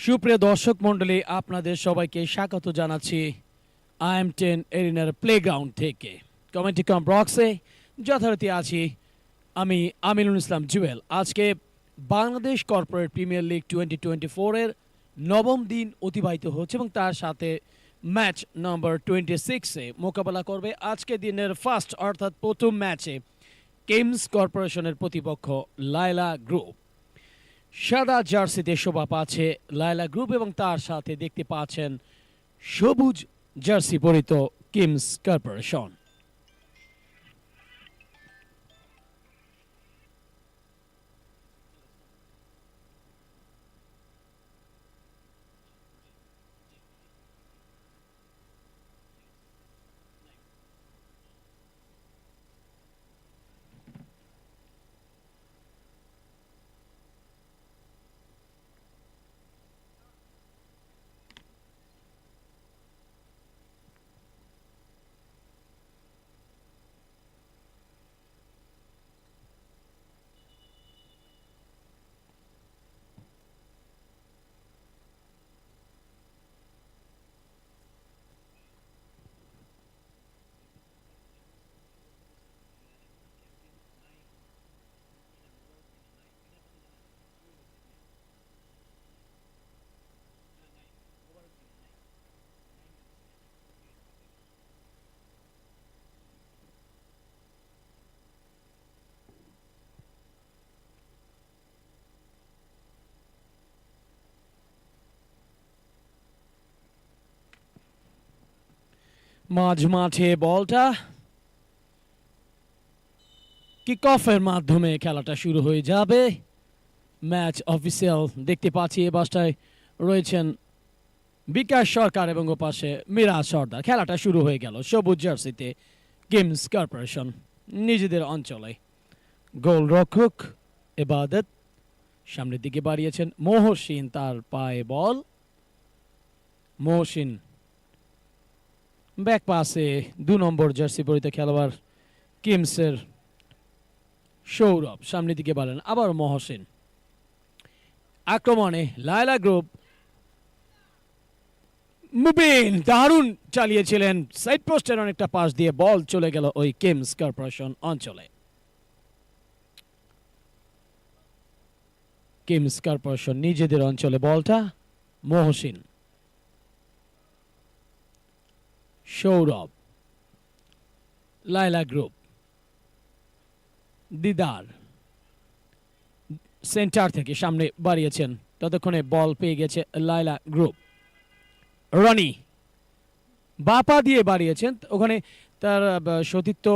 সুপ্রিয় দর্শক মণ্ডলী, আপনাদের সবাইকে স্বাগত জানাচ্ছি IM10 এরিনার প্লেগ্রাউন্ড থেকে। কমেন্টি বক্সে যথারীতি আছি আমি আমিনুল ইসলাম জুয়েল। আজকে বাংলাদেশ কর্পোরেট প্রিমিয়ার লিগ 2024-এর নবম দিন অতিবাহিত হচ্ছে এবং তার সাথে ম্যাচ নম্বর 26-এ মোকাবেলা করবে আজকে দিনের ফার্স্ট অর্থাৎ প্রথম ম্যাচে কেমস কর্পোরেশনের প্রতিপক্ষ লায়লা গ্রুপ। সাদা জার্সিতে শোভা পাচ্ছে লায়লা গ্রুপ এবং তার সাথে দেখতে পাচ্ছেন সবুজ জার্সি পরিত কিমস কর্পোরেশন। মাঝ মাঠে বলটা কিক অফের মাধ্যমে খেলাটা শুরু হয়ে যাবে। ম্যাচ অফিসিয়াল দেখতে পাচ্ছি এ বাসটায় রয়েছেন বিকাশ সরকার এবং ওপাশে মিরাজ সর্দার। খেলাটা শুরু হয়ে গেল সবুজ জার্সিতে কিমস কর্পোরেশন নিজেদের অঞ্চলে। গোলরক্ষক এবাদত সামনের দিকে বাড়িয়েছেন মহসিন, তার পায়ে বল। মহসিন ব্যাক পাসে 2 নম্বর জার্সি পরিত খেলোয়াড় কিমসের সৌরভ সামনের দিকে বাড়েন, আবার মহসিন। আক্রমণে লায়লা গ্রুপ মুবিন দারুণ চালিয়েছিলেন, সাইড পোস্টের অনেকটা পাস দিয়ে বল চলে গেল ওই কিমস কর্পোরেশন অঞ্চলে। কিমস কর্পোরেশন নিজেদের অঞ্চলে বলটা। মহসিন, সৌরভ, লায়লা গ্রুপ, দিদার সেন্টার থেকে সামনে বাড়িয়েছেন, ততক্ষণে বল পেয়ে গেছে লায়লা গ্রুপ। রনি বাপা দিয়ে বাড়িয়েছেন, ওখানে তার সতীর্থ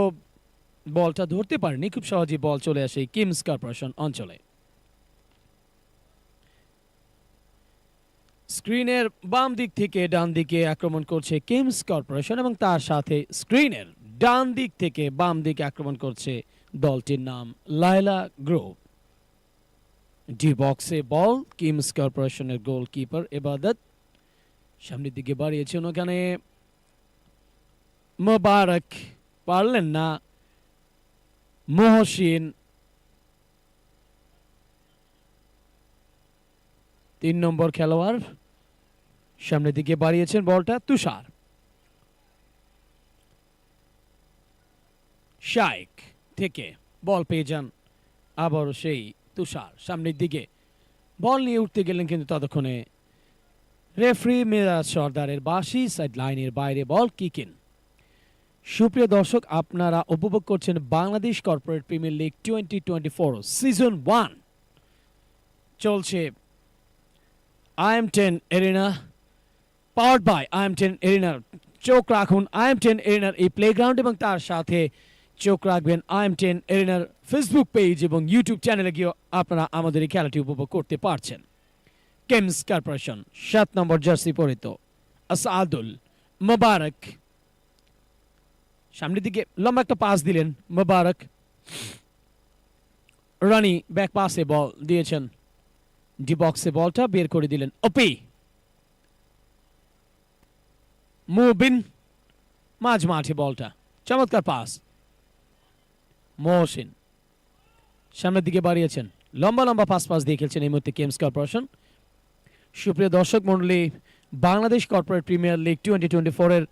বলটা ধরতে পারেনি, খুব সহজেই বল চলে আসে কিমস কর্পোরেশন অঞ্চলে। স্ক্রিনের বাম দিক থেকে ডান দিকে আক্রমণ করছে কিমস কর্পোরেশন এবং তার সাথে স্ক্রিনের ডান দিক থেকে বাম দিকে আক্রমণ করছে দলটির নাম লায়লা গ্রুপ। ডি বক্সে বল, কিমস কর্পোরেশনের গোলকিপার এবাদত সামনের দিকে বাড়িয়েছেন, ওখানে মোবারক পারলেন না। মহসিন 3 নম্বর খেলোয়াড় সামনের দিকে বাড়িয়েছেন বলটা। তুষার, শাইক থেকে বল পেয়ে যান, আবার সেই তুষার সামনের দিকে বল নিয়ে উঠতে গেলেন, কিন্তু ততক্ষণে রেফারি মিরাজ সর্দারের বাঁশি, সাইড লাইনের বাইরে বল কিক ইন। সুপ্রিয় দর্শক, আপনারা উপভোগ করছেন Bangladesh corporate premier league 2024 season 1 চলছে IM10 arena, powered by IM10 এরিনার। চোখ রাখুন IM10 এরিনার এই প্লেগ্রাউন্ড এবং তার সাথে চোখ রাখবেন IM10 এরিনার ফেসবুক পেজ এবং ইউটিউব চ্যানেলে গিয়ে আপনারা আমাদের এই খেলাটি উপভোগ করতে পারছেন। কিমস কর্পোরেশন 7 নম্বর জার্সি পরিত আসাদুল মোবারক সামনের দিকে লম্বা একটা পাস দিলেন মোবারক। রানি ব্যাক পাসে বল দিয়েছেন, ডি বক্সে বলটা বের করে দিলেন ওপি। মুবিন মাঝ মাঠে বলটা, চমৎকার পাস। মহসিন সামনের দিকে বাড়িয়েছেন, লম্বা লম্বা পাস দিয়ে খেলছেন এই মুহূর্তে কিমস কর্পোরেশন। সুপ্রিয় দর্শক মণ্ডলী, বাংলাদেশ কর্পোরেট প্রিমিয়ার লিগ 2024 এর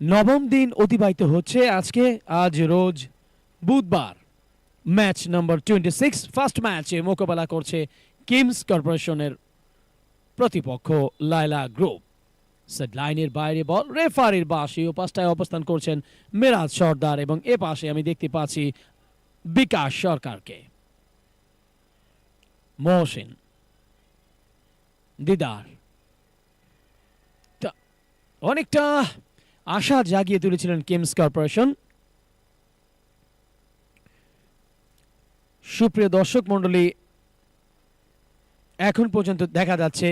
নবম দিন অতিবাহিত হচ্ছে আজকে। আজ রোজ বুধবার, ম্যাচ নম্বর 26, ফার্স্ট ম্যাচে মোকাবেলা করছে কিমস কর্পোরেশনের প্রতিপক্ষ লায়লা গ্রুপ। সেট লাইনের বাইরে বল, রেফারির বাঁশি ও পাশটায় অবস্থান করছেন মেরাজ সর্দার এবং এ পাশে আমি দেখতে পাচ্ছি বিকাশ সরকারকে। মহসিন, দিদার অনেকটা আশা জাগিয়ে তুলেছিলেন কিমস কর্পোরেশন। সুপ্রিয় দর্শক মণ্ডলী, এখন পর্যন্ত দেখা যাচ্ছে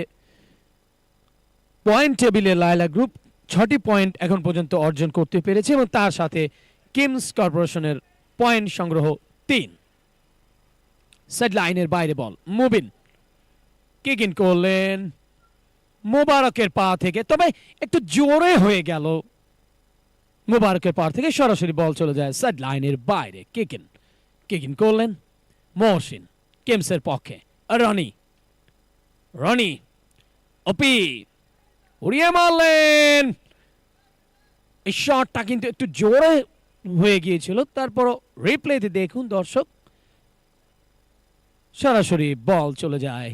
পয়েন্ট টেবিলে লায়লা গ্রুপ 6টি পয়েন্ট এখন পর্যন্ত অর্জন করতে পেরেছে এবং তার সাথে কিমস কর্পোরেশনের পয়েন্ট সংগ্রহ 3। সেট লাইনের বাইরে বল, মুবিন কিক ইন করলেন মোবারকের পা থেকে, তবে একটু জোরে হয়ে গেল। মোবারকের পা থেকে সরাসরি বল চলে যায় সেট লাইনের বাইরে। কিক ইন করলেন মহসিন কিমসের পক্ষে। রনি ওপি উড়িয়ে মারলেন। এই শটটা কিন্তু একটু জোরে হয়ে গিয়েছিল, তারপরও রিপ্লেতে দেখুন দর্শক, সরাসরি বল চলে যায়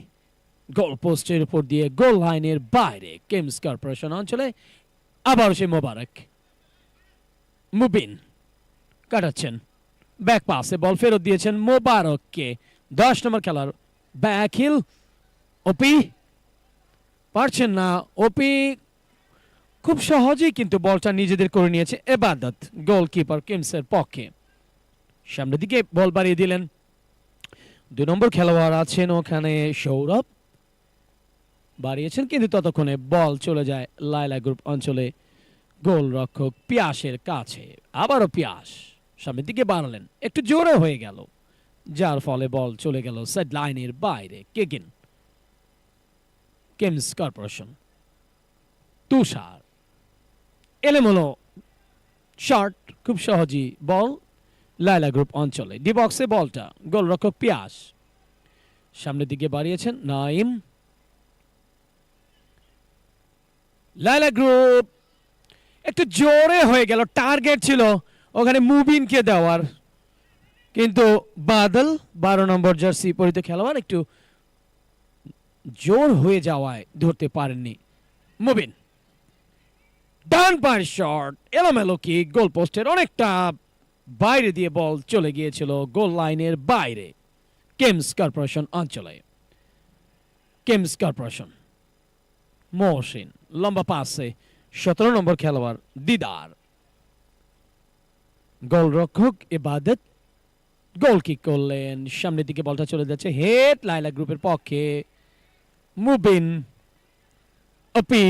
গোল পোস্টের উপর দিয়ে গোল লাইনের বাইরে কিমস কর্পোরেশন অঞ্চলে। আবার সে মোবারক, মুবিন কাটাচ্ছেন, ব্যাক পাসে বল ফেরত দিয়েছেন মোবারককে। 10 নম্বর খেলার ব্যাক হিল, ওপি পারছেন না। ওপি খুব সহজেই কিন্তু বলটা নিজেদের করে নিয়েছে এবাদত, গোলকিপার কিমসের পক্ষে। সামনের দিকে বল বাড়িয়ে দিলেন। 2 নম্বর খেলোয়াড় আছেন ওখানে সৌরভ, বাড়িয়েছেন কিন্তু ততক্ষণে বল চলে যায় লায়লা গ্রুপ অঞ্চলে গোলরক্ষক পিয়াসের কাছে। আবারও পিয়াস সামনের দিকে বাড়ালেন, একটু জোরে হয়ে গেল, যার ফলে বল চলে গেল সেট লাইনের বাইরে। কিকিন কিমস কর্পোরেশন, তুষার এলেমলো শট, খুব সহজেই বল লায়লা গ্রুপ অঞ্চলে। ডি বক্সে বলটা গোলরক্ষক পিয়াস সামনের দিকে বাড়িয়েছেন নাইম। লায়লা গ্রুপ একটু জোরে হয়ে গেল, টার্গেট ছিল ওখানে মুবিনকে দেওয়ার, কিন্তু বাদল 12 নম্বর জার্সি পরিহিত খেলোয়াড় একটু জোর হয়ে যাওয়ায় ধরতে পারেননি মুবিন। ডান পায়ের শট, এলোমেলো কিক, গোল পোস্টের অনেকটা বাইরে দিয়ে বল চলে গিয়েছিল গোল লাইনের বাইরে কিমস কর্পোরেশন অঞ্চলে। কিমস কর্পোরেশন মহসিন লম্বা পাসে 17 নম্বর খেলোয়াড় দিদার, গোলরক্ষক ইবাদত গোল কিক করলেন। সামনের দিকে বলটা চলে যাচ্ছে হেড লায়লা গ্রুপের পক্ষে। মুবিন ওপি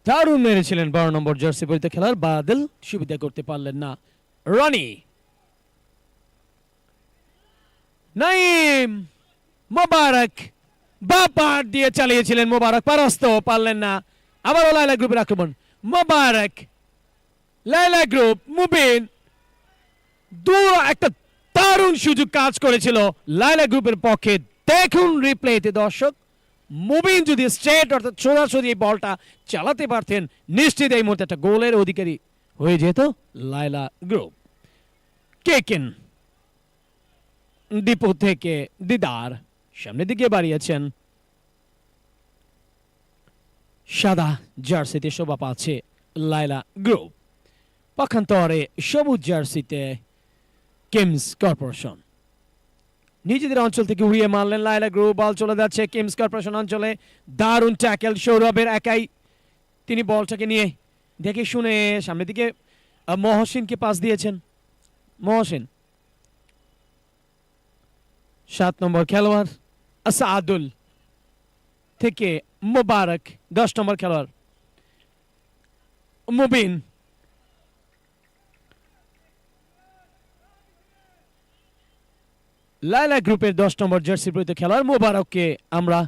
দারুণ মেরেছিলেন 12 নম্বর জার্সি পরিহিত খেলোয়াড় বাদল, সুবিধা করতে পারলেন না। রনি, নাইম, মোবারক বাপার দিয়ে চালিয়েছিলেন, মোবারক পারস্ত পারলেন না। আবারও লায়লা গ্রুপের আক্রমণ, মোবারক, লায়লা গ্রুপ, মুবিন, একটা দারুণ সুযোগ কাজ করেছিল লায়লা গ্রুপের পক্ষে। দেখুন রিপ্লেতে দর্শক, মুবিন যদি স্ট্রেট অর্থাৎ সোজাসুজি এই বলটা চালাতে পারতেন, নিশ্চিত এই মুহূর্তে একটা গোলের অধিকারী হয়ে যেত লায়লা গ্রুপ। কেকেন ডিপো থেকে দিদার সামনের দিকে বাড়িয়েছেন, সাদা জার্সিতে শোভা পাচ্ছে লায়লা গ্রুপ, পক্ষান্তরে সবুজ জার্সিতে কিমস কর্পোরেশন। নিজেদের অঞ্চল থেকে উড়িয়ে মারলেন লায়লা গ্রুপ, বল চলে যাচ্ছে কিমস কর্পোরেশন অঞ্চলে। দারুণ ট্যাকেল সৌরভের, একাই তিনি বলটাকে নিয়ে দেখে শুনে সামনের দিকে মহসিনকে পাস দিয়েছেন। মহসিন 7 নম্বর খেলোয়াড় আসাদুল থেকে মোবারক 10 নম্বর খেলোয়াড় মুবিন, লায়লা গ্রুপের 10 নম্বর জার্সি পরিহিত খেলোয়াড় মোবারককে আমরা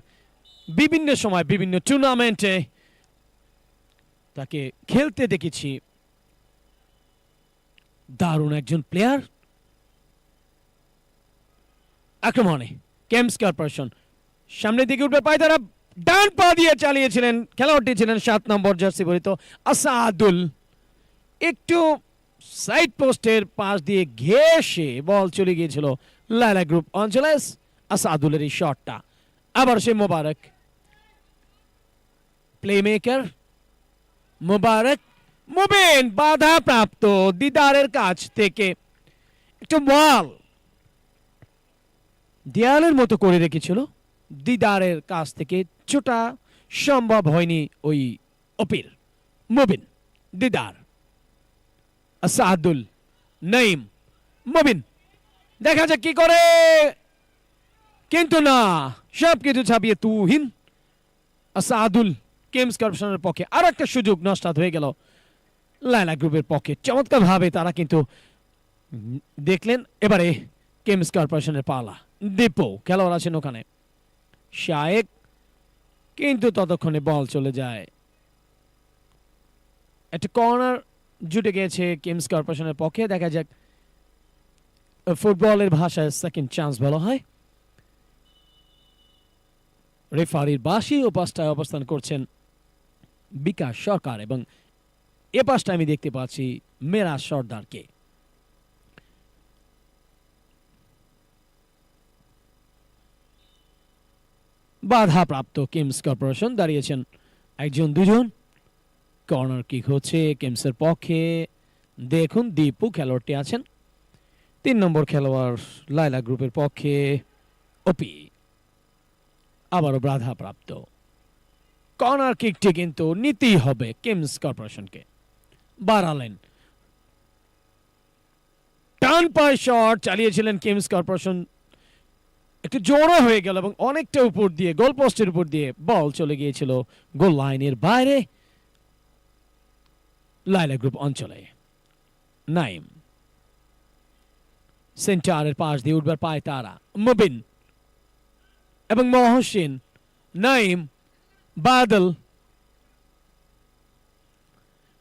বিভিন্ন সময় বিভিন্ন টুর্নামেন্টে তাকে খেলতে দেখেছি। দারুণ একজন প্লেয়ার, আক্রমণে কেমস কর্পোরেশন সামনের দিকে উঠবে পায় তারা, ডান পা দিয়ে চালিয়েছিলেন, খেলোয়াড়টি ছিলেন 7 নম্বর জার্সি পরিহিত আসাদুল। একটু সাইড পোস্টের পাশ দিয়ে ঘেঁষে বল চলে গিয়েছিল লায়লা গ্রুপ অঞ্চলে। আসাদুলের এই শটটা আবার সে মোবারক, প্লেমেকার মোবারক, মুবিন বাধা প্রাপ্ত দিদারের কাছ থেকে একটু বল দেয়ালের মতো করে রেখেছিল, দিদারের কাছ থেকে ছোটা সম্ভব হয়নি ওই অপির। মুবিন, দিদার, আসাদুল, নাইম, মুবিন, দেখা যাক কি করে, কিন্তু না, সবকিছু ছাপিয়ে তুহিন। আসাদুল কেমস কর্পোরেশনের পক্ষে আর একটা সুযোগ নষ্ট হয়ে গেল লায়লা গ্রুপের পক্ষে। চমৎকার ভাবে তারা কিন্তু দেখলেন। এবারে কেমস কর্পোরেশনের পালা, দীপু খেলোয়াড় আছেন ওখানে, শায়েক, কিন্তু ততক্ষণে বল চলে যায়। একটা কর্নার জুটে গিয়েছে কেমস কর্পোরেশনের পক্ষে। দেখা যাক, ফুটবলের ভাষায় সেকেন্ড চান্স বলা হয়। রেফারির বাঁশি ও পাশটায় অবস্থান করছেন বিকাশ সরকার এবং এ পাশটা আমি দেখতে পাচ্ছি মেরাজ সর্দারকে। বাধাপ্রাপ্ত কিমস কর্পোরেশন দাঁড়িয়েছেন একজন দুজন। কর্নার কিক হচ্ছে কিমসের পক্ষে। দেখুন দীপু খেলোয়াড়টি আছেন, 3 নম্বর খেলোয়াড় লায়লা গ্রুপের পক্ষে ওপি। আবারও বাধাপ্রাপ্ত কর্নার কিকটি কিন্তু নিতেই হবে কিমস কর্পোরেশনকে। বাড়ালেন, টান পায়ে শট চালিয়েছিলেন কিমস কর্পোরেশন, একটু জোরও হয়ে গেল এবং অনেকটা উপর দিয়ে গোল পোস্টের উপর দিয়ে বল চলে গিয়েছিল গোল লাইনের বাইরে লায়লা গ্রুপ অঞ্চলে। নাইম সেন্টারের পাশ দিয়ে উঠবার পায় তারা, মুবিন এবং মহসিন। নাইম, বাদল,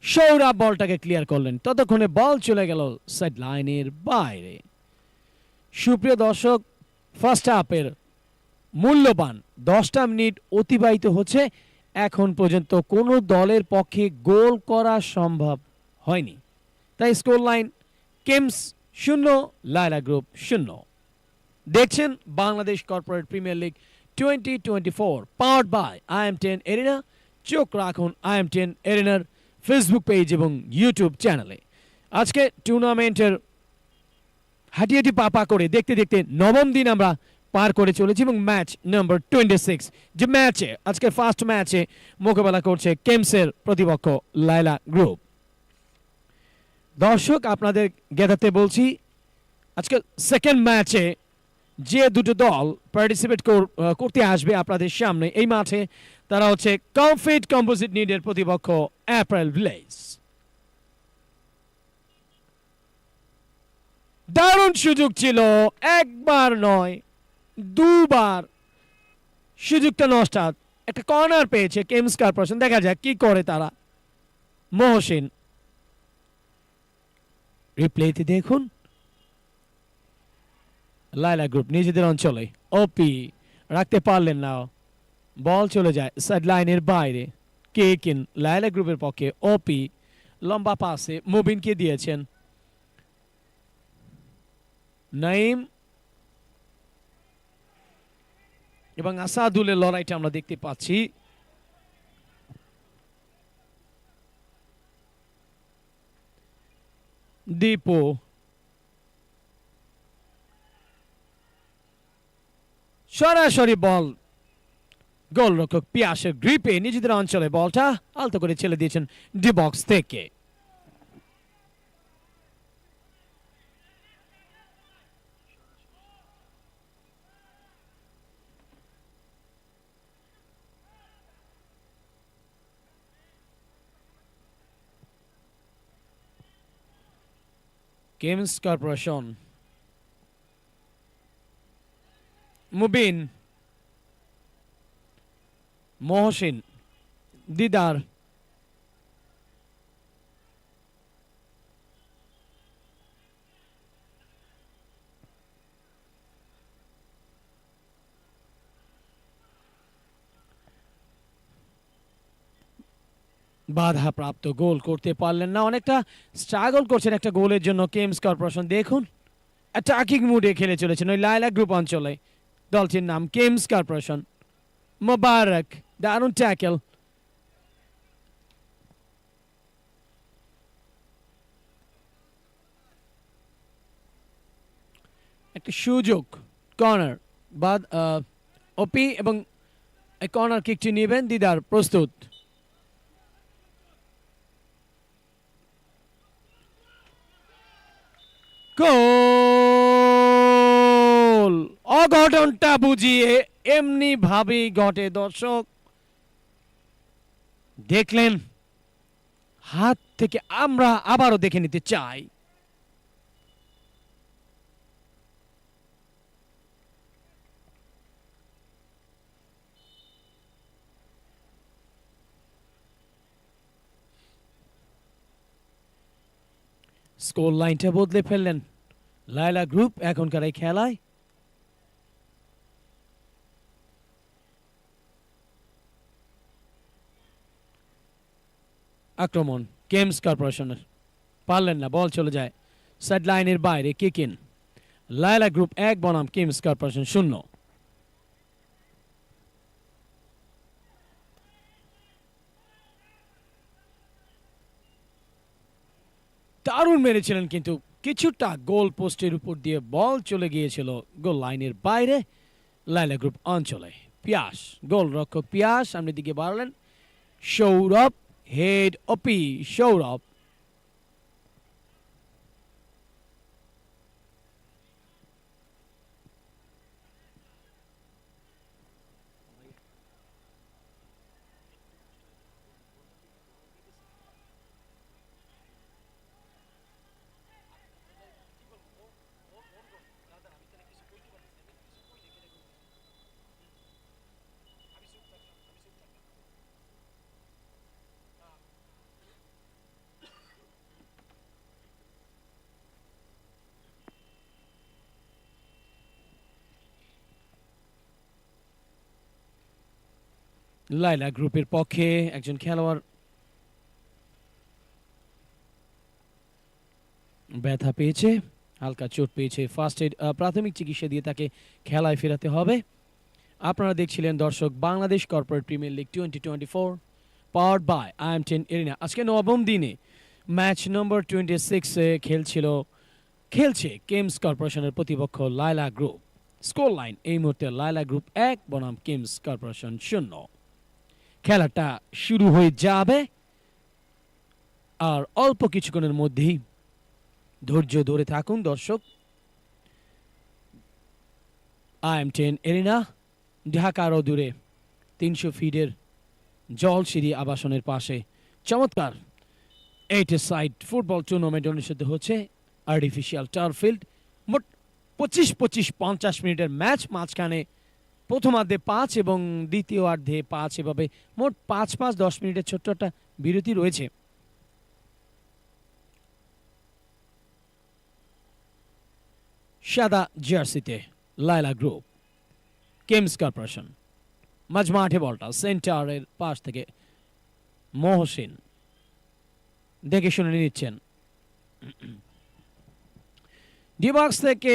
সৌরভ বলটাকে ক্লিয়ার করলেন, ততক্ষণে বল চলে গেল সাইড লাইনের বাইরে। সুপ্রিয় দর্শক, ফার্স্ট হাফের মূল্যবান 10টা মিনিট অতিবাহিত হচ্ছে। এখন পর্যন্ত কোনো দলের পক্ষে গোল করা সম্ভব হয়নি, তাই স্কোর লাইন কেমস 0, লায়লা গ্রুপ 0। দেখছেন Bangladesh corporate premier league 2024 powered by IM10 arena. চোখ রাখুন IM10 এরিনার ফেসবুক পেজ এবং ইউটিউব চ্যানেলে। আজকে টুর্নামেন্টের হাঁটিহাঁটি পাপা করে দেখতে দেখতে 9ম দিন আমরা পার করে চলেছি এবং ম্যাচ নাম্বার 26, যে ম্যাচে আজকে ফার্স্ট ম্যাচে মোকাবেলা করছে কেমসের প্রতিপক্ষ লায়লা গ্রুপ। দর্শক আপনাদের জ্ঞাতাতে বলছি, আজকে সেকেন্ড ম্যাচে যে দুটো দল পার্টিসিপেট করতে আসবে আপনাদের সামনে এই মাঠে, তারা হচ্ছে কমফিট কম্পোজিট নিডের প্রতিপক্ষ অ্যাপারেল ভিলেজ। দারুণ সুযোগ ছিল, একবার নয় দুবার সুযোগটা নষ্ট। একটা কর্নার পেয়েছে কেমস কর্পোরেশন, দেখা যাক কি করে তারা। মহসিন, রিপ্লেতে দেখুন, লায়লা গ্রুপ নিজেদের অঞ্চলে ওপি রাখতে পারলেন না, বল চলে যায় সাইড লাইনের বাইরে। কে কিন লায়লা গ্রুপের পক্ষে ওপি লম্বা পাসে মুবিনকে দিয়েছেন। নাইম এবং আসাদুলের লড়াইটা আমরা দেখতে পাচ্ছি। দীপু, সরাসরি বল গোলরক্ষক পিয়াসের গ্রিপে নিজেদের অঞ্চলে বলটা আলতো করে ছেড়ে দিয়েছেন ডি বক্স থেকে। কেমস কর্পোরেশন, মুবিন, মহসিন, দিদার, বাধাপ্রাপ্ত, গোল করতে পারলেন না, অনেকটা স্ট্রাগল করছেন একটা গোলের জন্য কেমস কর্পোরেশন। দেখুন অ্যাটাকিং মুডে খেলে চলেছেন ওই লায়লা গ্রুপ অঞ্চলে। দলটির নাম কেমস কর্পোরেশন। মোবারক, দারুণ ট্যাকেল। একটা সুযোগ, কর্নার বাদ ওপি, এবং এই কর্নার কিকটি নেবেন দিদার, প্রস্তুত। গোল! অঘটনটা বুঝিয়ে এমনি ভাবেই ঘটে। দর্শক দেখলেন, হাত থেকে আমরা আবারও দেখে নিতে চাই। স্কোর লাইনটা বদলে ফেললেন লায়লা গ্রুপ এখনকার এই খেলায়। আক্রমণ কেমস কর্পোরেশনের, পারলেন না, বল চলে যায় সাইড লাইনের বাইরে। Kick in. লায়লা গ্রুপ 1 বনাম কেমস কর্পোরেশন 0। দারুণ মেরেছিলেন, কিন্তু কিছুটা গোল পোস্টের উপর দিয়ে বল চলে গিয়েছিল গোল লাইনের বাইরে লায়লা গ্রুপ অঞ্চলে। পিয়াস, গোলরক্ষক পিয়াস সামনের দিকে বাড়লেন। সৌরভ, হেড ওপি, সৌরভ। লায়লা গ্রুপের পক্ষে একজন খেলোয়াড় ব্যথা পেয়েছে, হালকা চোট পেয়েছে। ফার্স্ট এড, প্রাথমিক চিকিৎসা দিয়ে তাকে খেলায় ফেরাতে হবে। আপনারা দেখছিলেন দর্শক Bangladesh corporate premier league 2024 powered by IM10 arena. আজকে নবম দিনে ম্যাচ নম্বর 26-এ খেলছে কেমস কর্পোরেশনের প্রতিপক্ষ লায়লা গ্রুপ। স্কোর লাইন এই মুহূর্তে লায়লা গ্রুপ 1 বনাম কেমস কর্পোরেশন 0। খেলাটা শুরু হয়ে যাবে আর অল্প কিছুক্ষণের মধ্যেই। ধৈর্য ধরে থাকুন দর্শক। IM10 এরিনা, ঢাকার দূরে 300 ফিটের জলসিঁড়ি আবাসনের পাশে চমৎকার 8 সাইড ফুটবল টুর্নামেন্ট অনুষ্ঠিত হচ্ছে। Artificial turf field. মোট 25-50 মিনিটের ম্যাচ। মাঝখানে প্রথমার্ধে 5 এবং দ্বিতীয়ার্ধে 5, এভাবে মোট 5-5-10 মিনিটের ছোট্ট একটা বিরতি রয়েছে। সাদা জার্সিতে লায়লা গ্রুপ, কেমস কর্পোরেশন। মাঝ মাঠে বলটা সেন্টারের পাশ থেকে মহসিন দেখে শুনে নিচ্ছেন। ডিবক্স থেকে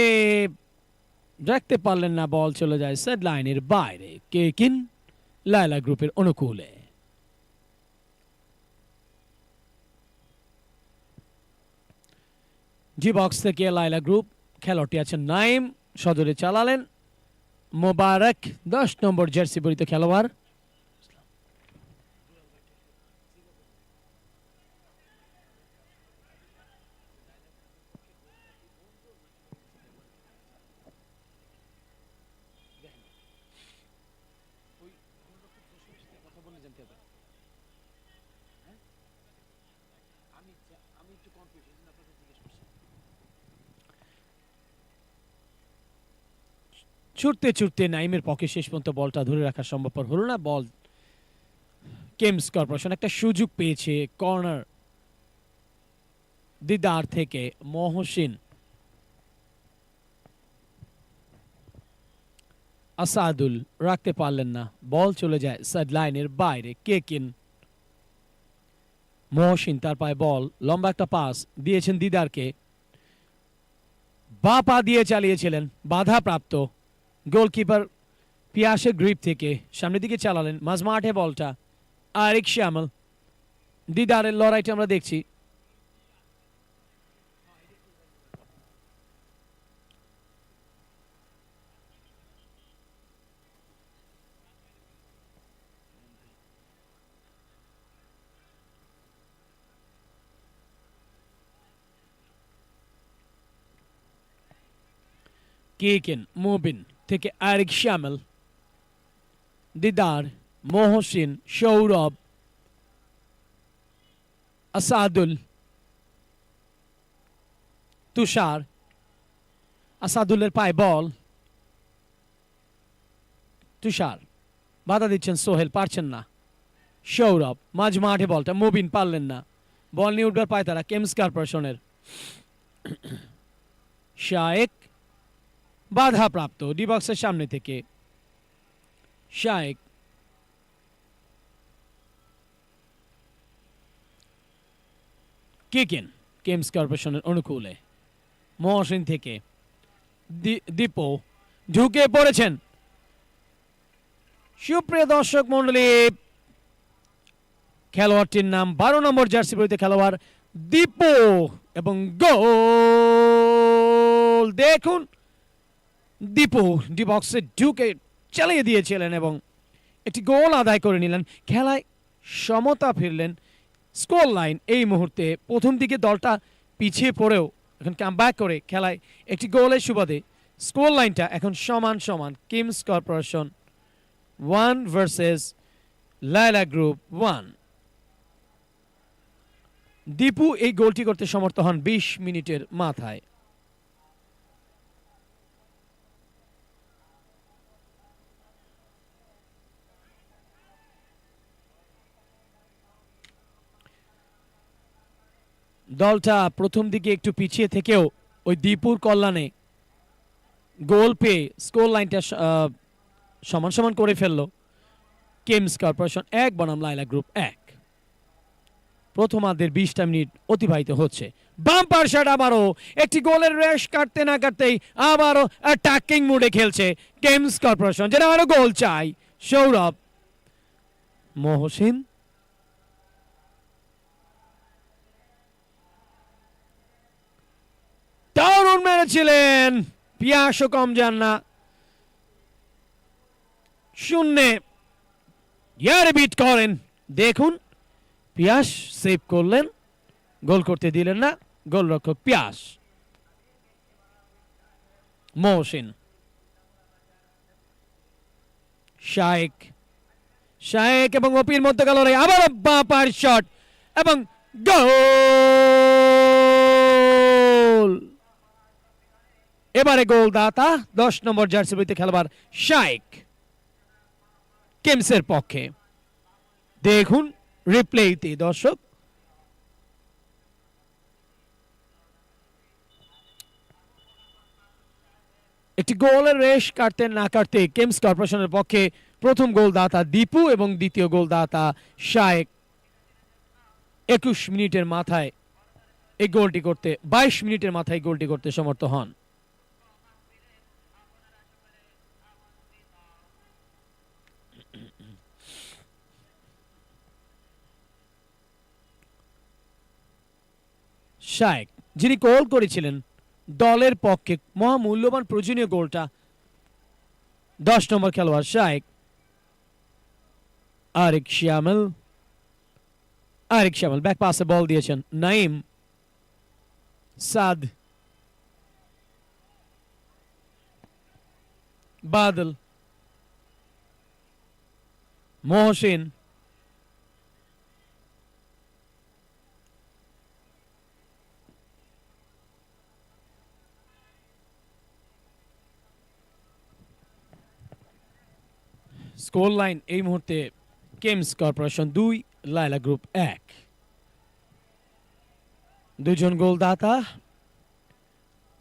রাখতে পারলেন না, বল চলে যায় সেট লাইনের বাইরে। কিন লায়লা গ্রুপের অনুকূলে। ডিবক্স থেকে লায়লা গ্রুপ খেলোয়াড়টি আছেন নাইম, সদরে চালালেন মোবারক, 10 নম্বর জার্সি পরিহিত খেলোয়াড়। ছুটতে ছুটতে নাইমের পক্ষে শেষ পর্যন্ত বলটা ধরে রাখা সম্ভবপর হলো না। বল কেমস কর্পোরেশন একটা সুযোগ পেয়েছে কর্নার দিদার থেকে। মহসিন, আসাদুল রাখতে পারলেন না, বল চলে যায় সাইড লাইনের বাইরে। কিন মহসিন তার পায়ে বল, লম্বা একটা পাস দিয়েছেন দিদারকে, বা পা দিয়ে চালিয়েছিলেন, বাধা প্রাপ্ত। গোলকিপার পিয়াসের গ্রিপ থেকে সামনের দিকে চালালেন, মাঝ মাঠে বলটা। আরিক শ্যামল, দিদারের লড়াইটা আমরা দেখছি। কিকেন মুবিন থেকে আরিক শ্যামল, দিদার, মহসিন, সৌরভ, আসাদুল, তুষার। আসাদুলের পায়ে বল, তুষার বাধা দিচ্ছেন, সোহেল পারছেন না। সৌরভ মাঝ মাঠে বলটা, মুবিন পারলেন না, বল নিয়ে উঠবার পায় তারা কেমস কর্পোরেশনের। শায়েক বাধা প্রাপ্ত ডি বক্সের সামনে থেকে। শায়েক কিকেন কেমস কর্পোরেশনের অনুকূলে। মহসিন থেকে দীপো ঢুকে পড়েছেন। সুপ্রিয় দর্শক মন্ডলী, খেলোয়াড়টির নাম 12 নম্বর জার্সি পরিহিত খেলোয়াড় দীপো, এবং গোল দেখুন। দীপু ডি বক্সে ঢুকে চালিয়ে দিয়েছিলেন এবং একটি গোল আদায় করে নিলেন। খেলায় সমতা ফিরলেন। স্কোর লাইন এই মুহূর্তে প্রথম দিকে দলটা পিছিয়ে পড়েও এখন কামব্যাক করে খেলায় একটি গোলের সুবাদে স্কোর লাইনটা এখন সমান সমান। Kim's corporation 1 versus Laila group 1। Dipu এই গোলটি করতে সমর্থ হন 20 মিনিটের মাথায়। দলটা প্রথম দিকে একটু পিছিয়ে থেকেও ওই দীপুর কল্যাণে গোল পেয়ে স্কোর লাইনটা সমান সমান করে ফেলল। কিমস কর্পোরেশন 1 বনাম লায়লা গ্রুপ 1। প্রথমার্ধের 20টা মিনিট অতিবাহিত হচ্ছে। বাম্পার শট, আবারও একটি গোলের রেশ কাটতে না কাটতেই আবারও অ্যাটাকিং মুডে খেলছে কিমস কর্পোরেশন, যেটা আরো গোল চাই। সৌরভ, মহসিন, দারুণ মেরেছিলেন, পিয়াসও কম যান না। শূন্যে ইয়ারে বিট করেন, দেখুন পিয়াস সেভ করলেন, গোল করতে দিলেন না গোলরক্ষক পিয়াস। মহসিন, শায়েক, শায়েক এবং ওপির মধ্যে গেল আবার বাপার শট এবং গোল। এবারে গোলদাতা 10 নম্বর জার্সি পরিহিত খেলোয়াড় শায়েক কিমসের পক্ষে। দেখুন রিপ্লেতে দর্শক, একটি গোলের রেশ কাটতে না কাটতে কিমস কর্পোরেশনের পক্ষে প্রথম গোলদাতা দীপু এবং দ্বিতীয় গোলদাতা শায়েক 21 মিনিটের মাথায় এই গোলটি করতে, 22 মিনিটের মাথায় গোলটি করতে সমর্থ হন। শায়েক যিনি গোল করেছিলেন দলের পক্ষে মহামূল্যবান প্রয়োজনীয় গোলটা, 10 নম্বর খেলোয়াড় শায়েক। আরিক শ্যামল, আরিক শ্যামল ব্যাক পাসে বল দিয়েছেন নাইম, সাদ, বাদল, মহসিন, স্কোর লাইন এই মুহূর্তে কিমস কর্পোরেশন 2, লায়লা গ্রুপ 1। দুজন গোলদাতা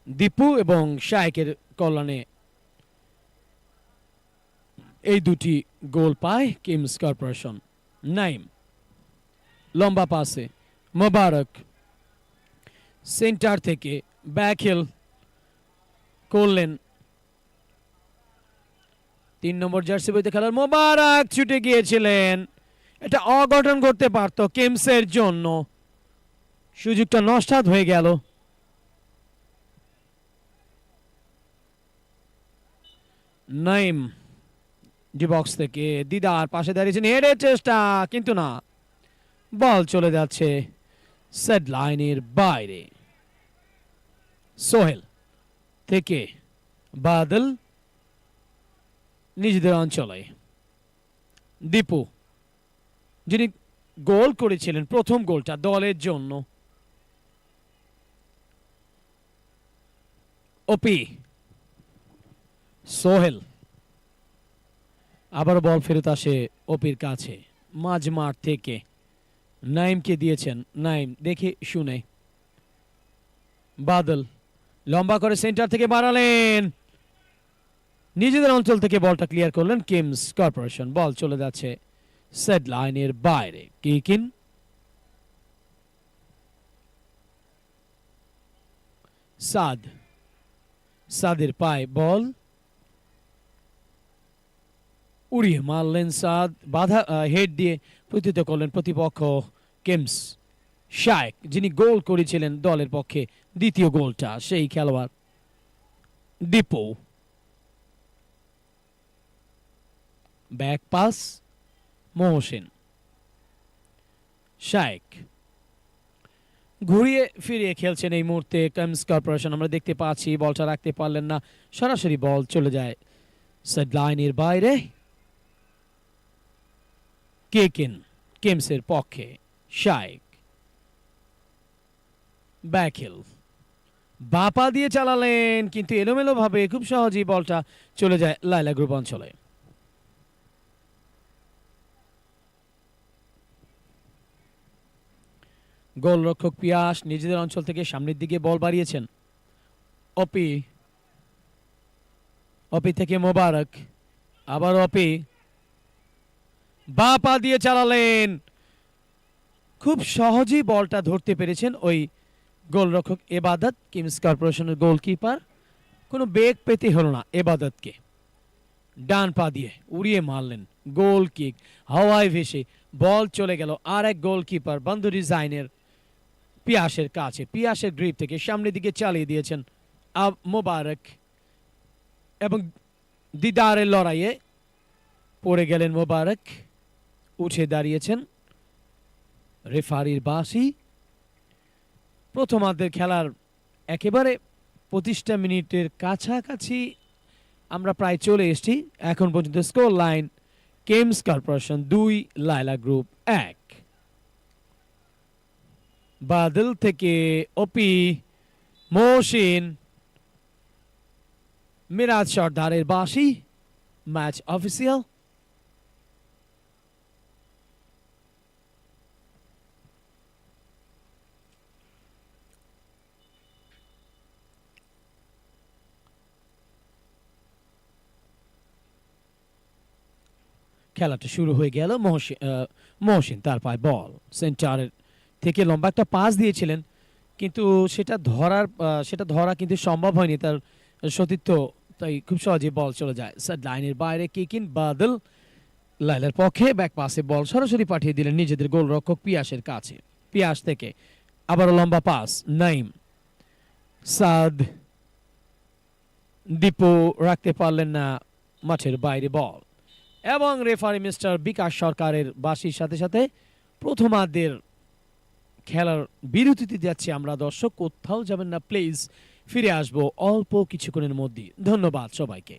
দীপু এবং শায়েকের কল্যাণে এই দুটি গোল পায় কিমস কর্পোরেশন। নাইম লম্বা পাসে মোবারক সেন্টার থেকে ব্যাকহিল করলেন 3 নম্বর জার্সি বইতে খেলার মোবারক ছুটে গিয়েছিলেন, এটা অঘটন করতে পারত কেমসের জন্য, সুযোগটা নষ্ট হয়ে গেল। নাইম ডি বক্স থেকে দিদার পাশে দাঁড়িয়েছেন, হেডের চেষ্টা কিন্তু না, বল চলে যাচ্ছে সেট লাইনের বাইরে। সোহেল থেকে বাদল নিজেদের অঞ্চলে, দীপু যিনি গোল করেছিলেন প্রথম গোলটা দলের জন্য, ওপি সোহেল, আবার বল ফেরত আসে ওপির কাছে মাঝ মাঠ থেকে, নাইমকে দিয়েছেন, নাইম দেখে শুনে, বাদল লম্বা করে সেন্টার থেকে বাড়ালেন, নিজেদের অঞ্চল থেকে বলটা ক্লিয়ার করলেন কিমস কর্পোরেশন, বল চলে যাচ্ছে সেট লাইনের বাইরে। কিকিন সাদ, সাদের পায়ে বল উড়িয়ে মারলেন সাদ, বাধা হেড দিয়ে প্রতিহত করলেন প্রতিপক্ষ কিমস শায়েক, যিনি গোল করেছিলেন দলের পক্ষে দ্বিতীয় গোলটা, সেই খেলোয়াড় দীপু। ব্যাক পাস মহসিন, শায়েক ঘুরিয়ে ফিরিয়ে খেলছেন এই মুহূর্তে কিমস কর্পোরেশন, আমরা দেখতে পাচ্ছি বলটা রাখতে পারলেন না, সরাসরি বল চলে যায় সেট লাইনের বাইরে। কিকিন কিমসের পক্ষে শায়েক, ব্যাকহিল বাপা দিয়ে চালালেন কিন্তু এলোমেলো ভাবে খুব সহজেই বলটা চলে যায় লায়লা গ্রুপ অঞ্চলে। গোলরক্ষক পিয়াস নিজেদের অঞ্চল থেকে সামনের দিকে বল বাড়িয়েছেন, অপি, অপি থেকে মোবারক, আবার অপি বাপা দিয়ে চালালেন, খুব সহজেই বলটা ধরতে পেরেছেন ওই গোলরক্ষক এবাদত, কিংস কর্পোরেশনের গোলকিপার, কোনো বেগ পেতে হলো না এবাদতকে, ডান পা দিয়ে উড়িয়ে মারলেন, গোল কিক হাওয়ায় ভেসে বল চলে গেল আর এক গোলকিপার বন্ধু ডিজাইনের পিয়াসের কাছে, পিয়াসের গ্রিপ থেকে সামনের দিকে চালিয়ে দিয়েছেন মোবারক, এবং দিদারের লড়াইয়ে পড়ে গেলেন মোবারক, উঠে দাঁড়িয়েছেন রেফারির বাঁশি। প্রথমার্ধের খেলার একেবারে 25টা মিনিটের কাছাকাছি আমরা প্রায় চলে এসেছি, এখন পর্যন্ত score line kings corporation 2, Laila group 1। Badal থেকে ওপি, মহসিন, মিরাজ সর্দারের বাঁশি, ম্যাচ অফিসিয়াল। খেলাটা শুরু হয়ে গেল, মহসিন তার পায় বল, সেন্টারের থেকে লম্বা একটা পাস দিয়েছিলেন কিন্তু সেটা ধরা কিন্তু সম্ভব হয়নি তার সতীর্থ, তাই খুব সহজে বল চলে যায় সাইড লাইনের বাইরে। কিকিন বাদল লাইলার পক্ষে ব্যাক পাসে বল সরাসরি পাঠিয়ে দিলেন নিজেদের গোলরক্ষক পিয়াসের কাছে, পিয়াস থেকে আবারও লম্বা পাস, নাইম, সাদ, দীপু রাখতে পারলেন না, মাঠের বাইরে বল, এবং রেফারি মিস্টার বিকাশ সরকারের বাঁশির সাথে সাথে প্রথমার্ধের খেলার বিরতিতে যাচ্ছি আমরা। দর্শক কোথাও যাবেন না প্লিজ, ফিরে আসবো অল্প কিছুক্ষণের মধ্যে। ধন্যবাদ সবাইকে।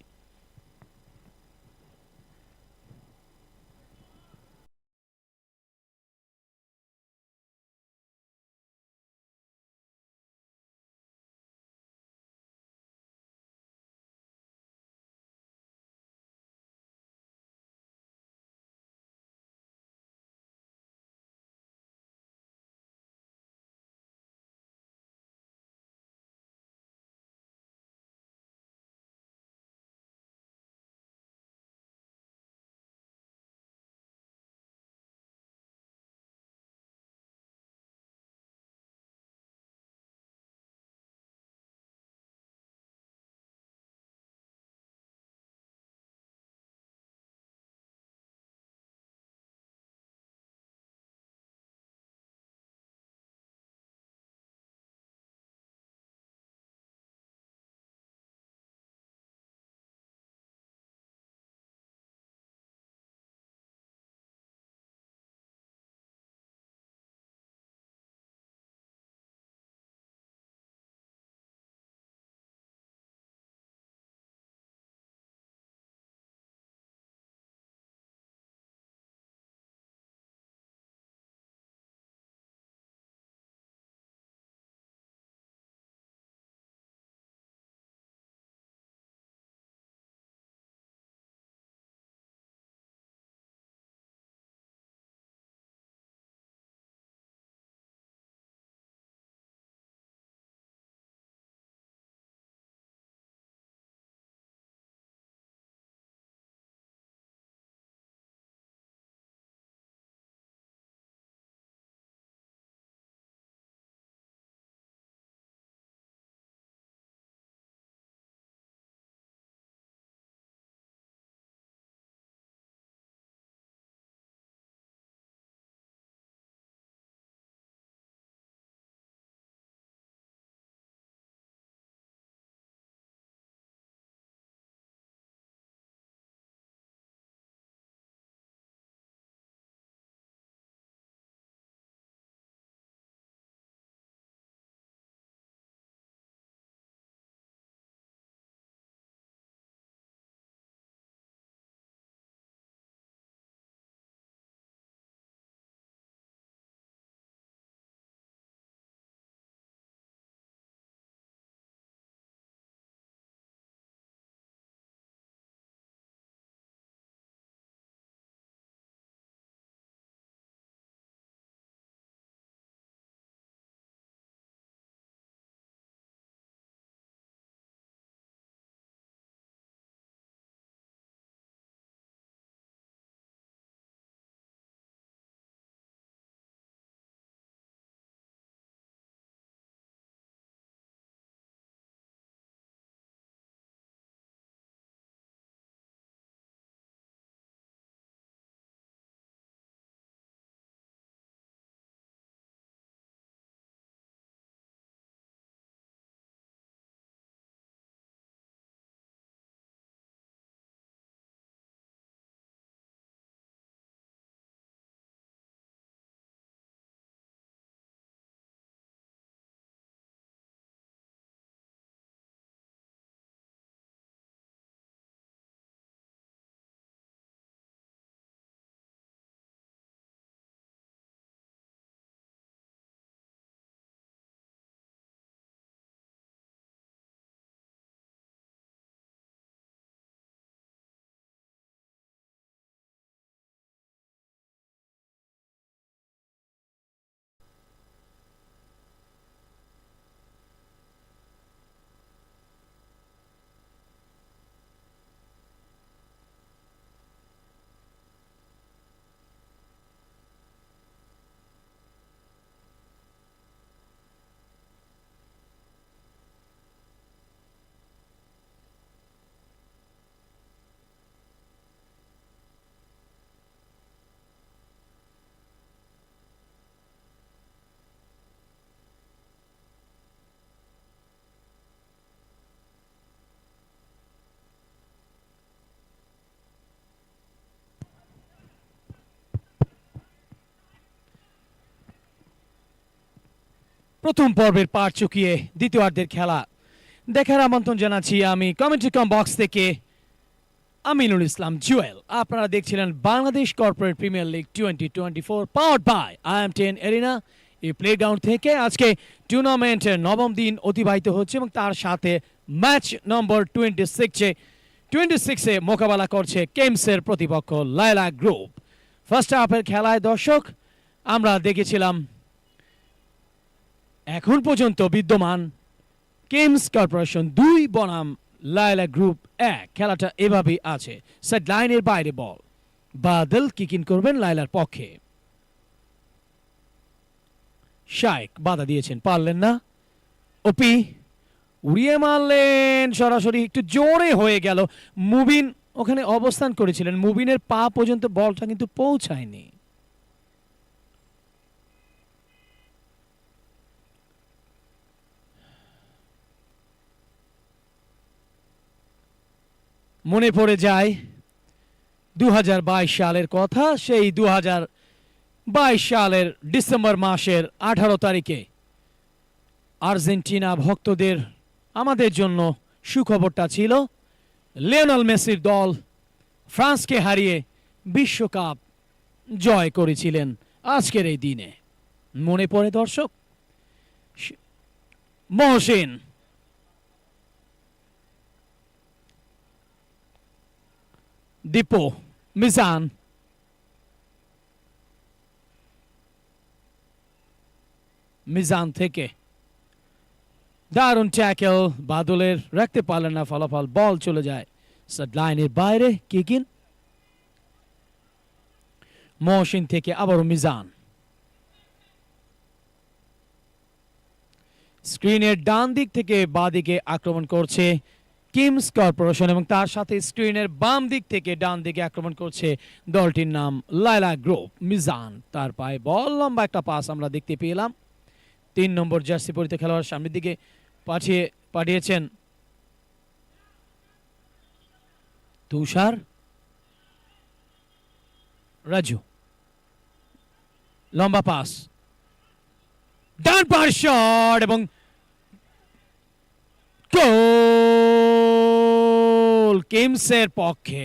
প্রথম পর্বের পার চুকিয়ে দ্বিতীয়ার্ধের খেলা দেখার আমন্ত্রণ জানাচ্ছি আমি কমেন্ট্রি কম বক্স থেকে আমিনুল ইসলাম জুয়েল। আপনারা দেখছিলেন Bangladesh corporate premier league 2024 powered by IM10 arena. এই প্লেগ্রাউন্ড থেকে আজকে টুর্নামেন্টের নবম দিন অতিবাহিত হচ্ছে এবং তার সাথে ম্যাচ নম্বর 26-এ মোকাবেলা করছে কেমসের প্রতিপক্ষ লায়লা গ্রুপ। ফার্স্ট হাফের খেলায় দর্শক আমরা দেখেছিলাম এখন পর্যন্ত বিদ্যমান কেমস কর্পোরেশন 2 বনাম লায়লা গ্রুপ 1। খেলাটা এভাবেই আছে, সেট লাইনের বাইরে বল, বাদল কিকিং করবেন লায়লার পক্ষে। শাইক বাধা দিয়েছেন, পারলেন না। ওপি উড়িয়ে মারলেন সরাসরি, একটু জোরে হয়ে গেল। মুবিন ওখানে অবস্থান করেছিলেন, মুবিনের পা পর্যন্ত বলটা কিন্তু পৌঁছায়নি। মনে পড়ে যায় 2022 সালের কথা। সেই 2022 সালের ডিসেম্বর মাসের 18 তারিখে আর্জেন্টিনা ভক্তদের আমাদের জন্য সুখবরটা ছিল লিওনেল মেসির দল ফ্রান্সকে হারিয়ে বিশ্বকাপ জয় করেছিলেন আজকের এই দিনে। মনে পড়ে দর্শক? মহসিন দীপো মিজান থেকে দারুণ ট্যাকেল, বাদলের রাখতে পারলেন না, ফলাফল বল চলে যায় লাইনের বাইরে। কিকিন মহসিন থেকে আবারও মিজান, স্ক্রিনের ডান দিক থেকে বাঁ দিকে আক্রমণ করছে কিমস কর্পোরেশন এবং তার সাথে স্ক্রিনের বাম দিক থেকে ডান দিকে আক্রমণ করছে দলটির নাম লায়লা গ্রুপ। মিজান তার পায়ে বল, লম্বা একটা পাস আমরা দেখতে পেলাম। 3 নম্বর জার্সি পরিত খেলোয়াড় সামনের দিকে পাঠিয়েছেন তুষার রাজু, লম্বা পাস, ডান পার শট এবং গোল কেমসের পক্ষে।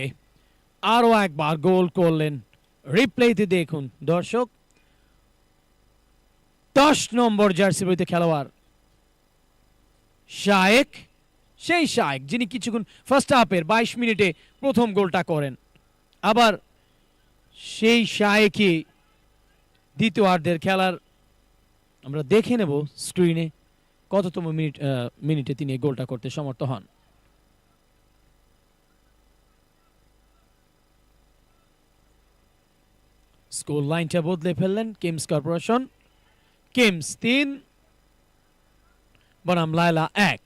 আরো একবার গোল করলেন, রিপ্লেতে দেখুন দর্শক। 10 নম্বর জার্সি পরিত খেলোয়াড় শায়েক, সেই শায়েক যিনি কিছুক্ষণ ফার্স্ট হাফের 22 মিনিটে প্রথম গোলটা করেন। আবার সেই শায়েকই দ্বিতীয়ার্ধের খেলার আমরা দেখে নেব স্ক্রিনে কততম মিনিটে তিনি গোলটা করতে সমর্থ হন। স্কোর লাইনটা বদলে ফেললেন কিমস কর্পোরেশন। কিমস 3 বনাম লায়লা 1।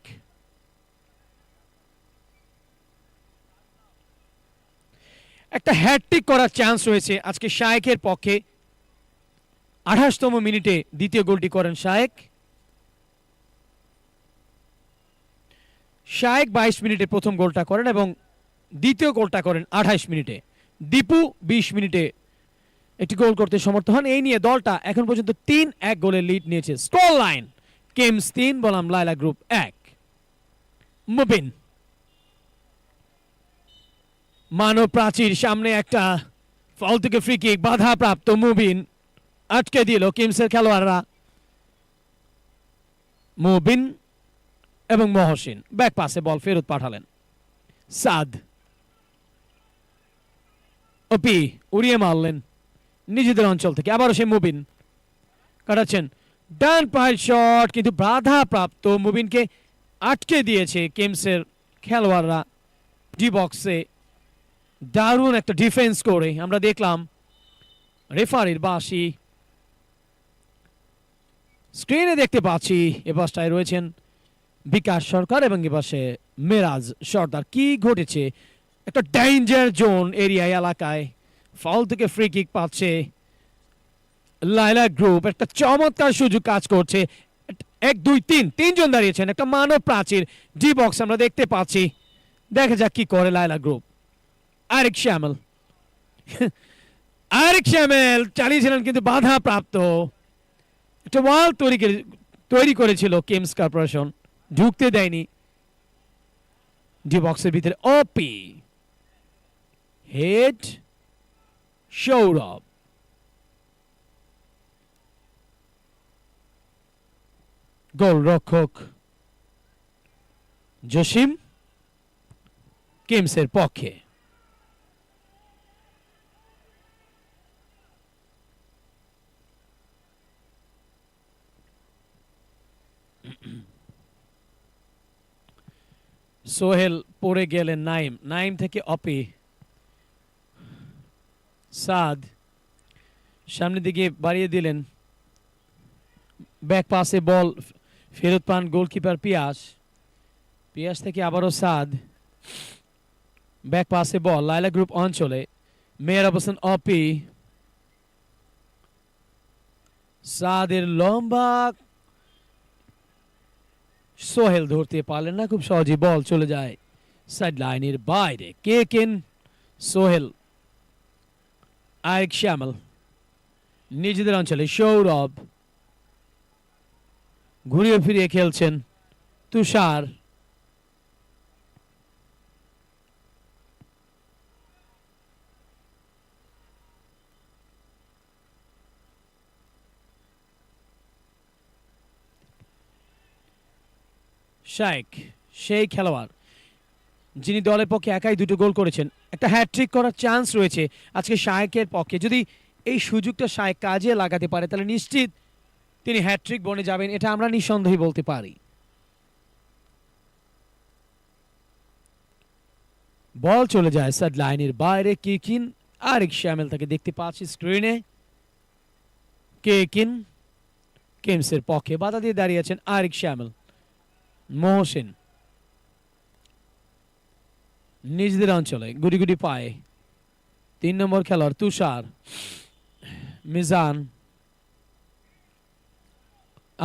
একটা হ্যাটট্রিক করার চান্স রয়েছে আজকে শায়েকের পক্ষে। 28তম মিনিটে দ্বিতীয় গোলটি করেন শায়েক। 22 মিনিটে প্রথম গোলটা করেন এবং দ্বিতীয় গোলটা করেন 28 মিনিটে। দীপু 20 মিনিটে একটি গোল করতে সমর্থ হন। এই নিয়ে দলটা এখন পর্যন্ত 3-1 গোলের লিড নিয়েছে। স্কোর লাইন কিমস 3 বনাম লায়লা গ্রুপ 1। মুবিন মানব প্রাচীর সামনে একটা ফাউল থেকে ফ্রি কিক, বাধা প্রাপ্ত, মুবিন আটকে দিল কিমসের খেলোয়াড়রা। মুবিন এবং মহসিন ব্যাক পাসে বল ফেরত পাঠালেন। সাদ ওপি উড়িয়ে মারলেন নিজেদের অঞ্চল থেকে। আবারও সে মুবিন কাটাচ্ছেন, ডান পায়ের শট কিন্তু বাধা প্রাপ্ত। মুবিনকে আটকে দিয়েছে কিমসের খেলোয়াড়রা ডি বক্সে। দারুণ একটা ডিফেন্স করে আমরা দেখলাম। রেফারির বাঁশি স্ক্রিনে দেখতে পাচ্ছি। এপাশটায় রয়েছেন বিকাশ সরকার এবং এপাশে মেরাজ সর্দার। কি ঘটেছে? একটা ডেঞ্জার জোন এরিয়া এলাকায় ফাউল থেকে ফ্রি কিক পাচ্ছে লায়লা গ্রুপ। একটা চমৎকার সুযোগ কাজ করছে। 1 2 3 তিনজন দাঁড়িয়েছেন, একটা মানব প্রাচীর ডি বক্স আমরা দেখতে পাচ্ছি। দেখা যাক কি করে লায়লা গ্রুপ। আরেক শ্যামেল চালিয়েছিলেন কিন্তু বাধা প্রাপ্ত। একটা ওয়াল তৈরি তৈরি করেছিল কিমস কর্পোরেশন, ঢুকতে দেয়নি ডি বক্সের ভিতরে। ওপি হেড সৌরভ, গোলরক্ষক জসিম কিমসের পক্ষে। সোহেল পড়ে গেলেন নাইম, নাইম থেকে অপি, সাদ সামনের দিকে বাড়িয়ে দিলেন, ব্যাক পাসে বল ফেরত পান গোলকিপার পিয়াস, পিয়াস থেকে আবারও সাদ, ব্যাক পাসে বল লায়লা গ্রুপ অঞ্চলে, মেয়ের অবস্থান অপি, সাদের লম্বা, সোহেল ধরতে পারলেন না খুব সহজে, বল চলে যায় সাইড লাইনের বাইরে। কে কেন সোহেল, আরেক শ্যামল নিজেদের অঞ্চলে, সৌরভ ঘুরিয়ে ফিরিয়ে খেলছেন, তুষার শাইক, সেই খেলোয়াড় যিনি দলের পক্ষে একাই দুটো গোল করেছেন, একটা হ্যাটট্রিক করার চান্স রয়েছে আজকে শায়েকের পক্ষে। যদি এই সুযোগটা শায়েক কাজে লাগাতে পারে তাহলে নিশ্চিত তিনি হ্যাটট্রিক বনে যাবেন, এটা আমরা নিঃসন্দেহে বলতে পারি। বল চলে যায় সাইড লাইনের বাইরে, কিকিন আরেক শ্যামেল তাকে দেখতে পাচ্ছি স্ক্রিনে, কিকিন কিমসের পক্ষে বাধা দিয়ে দাঁড়িয়ে আছেন আরেক শ্যামেল, মহসিন নিজেদের অঞ্চলে গুটি গুটি পায়ে 3 নম্বর খেলোয়াড় তুষার, মিজান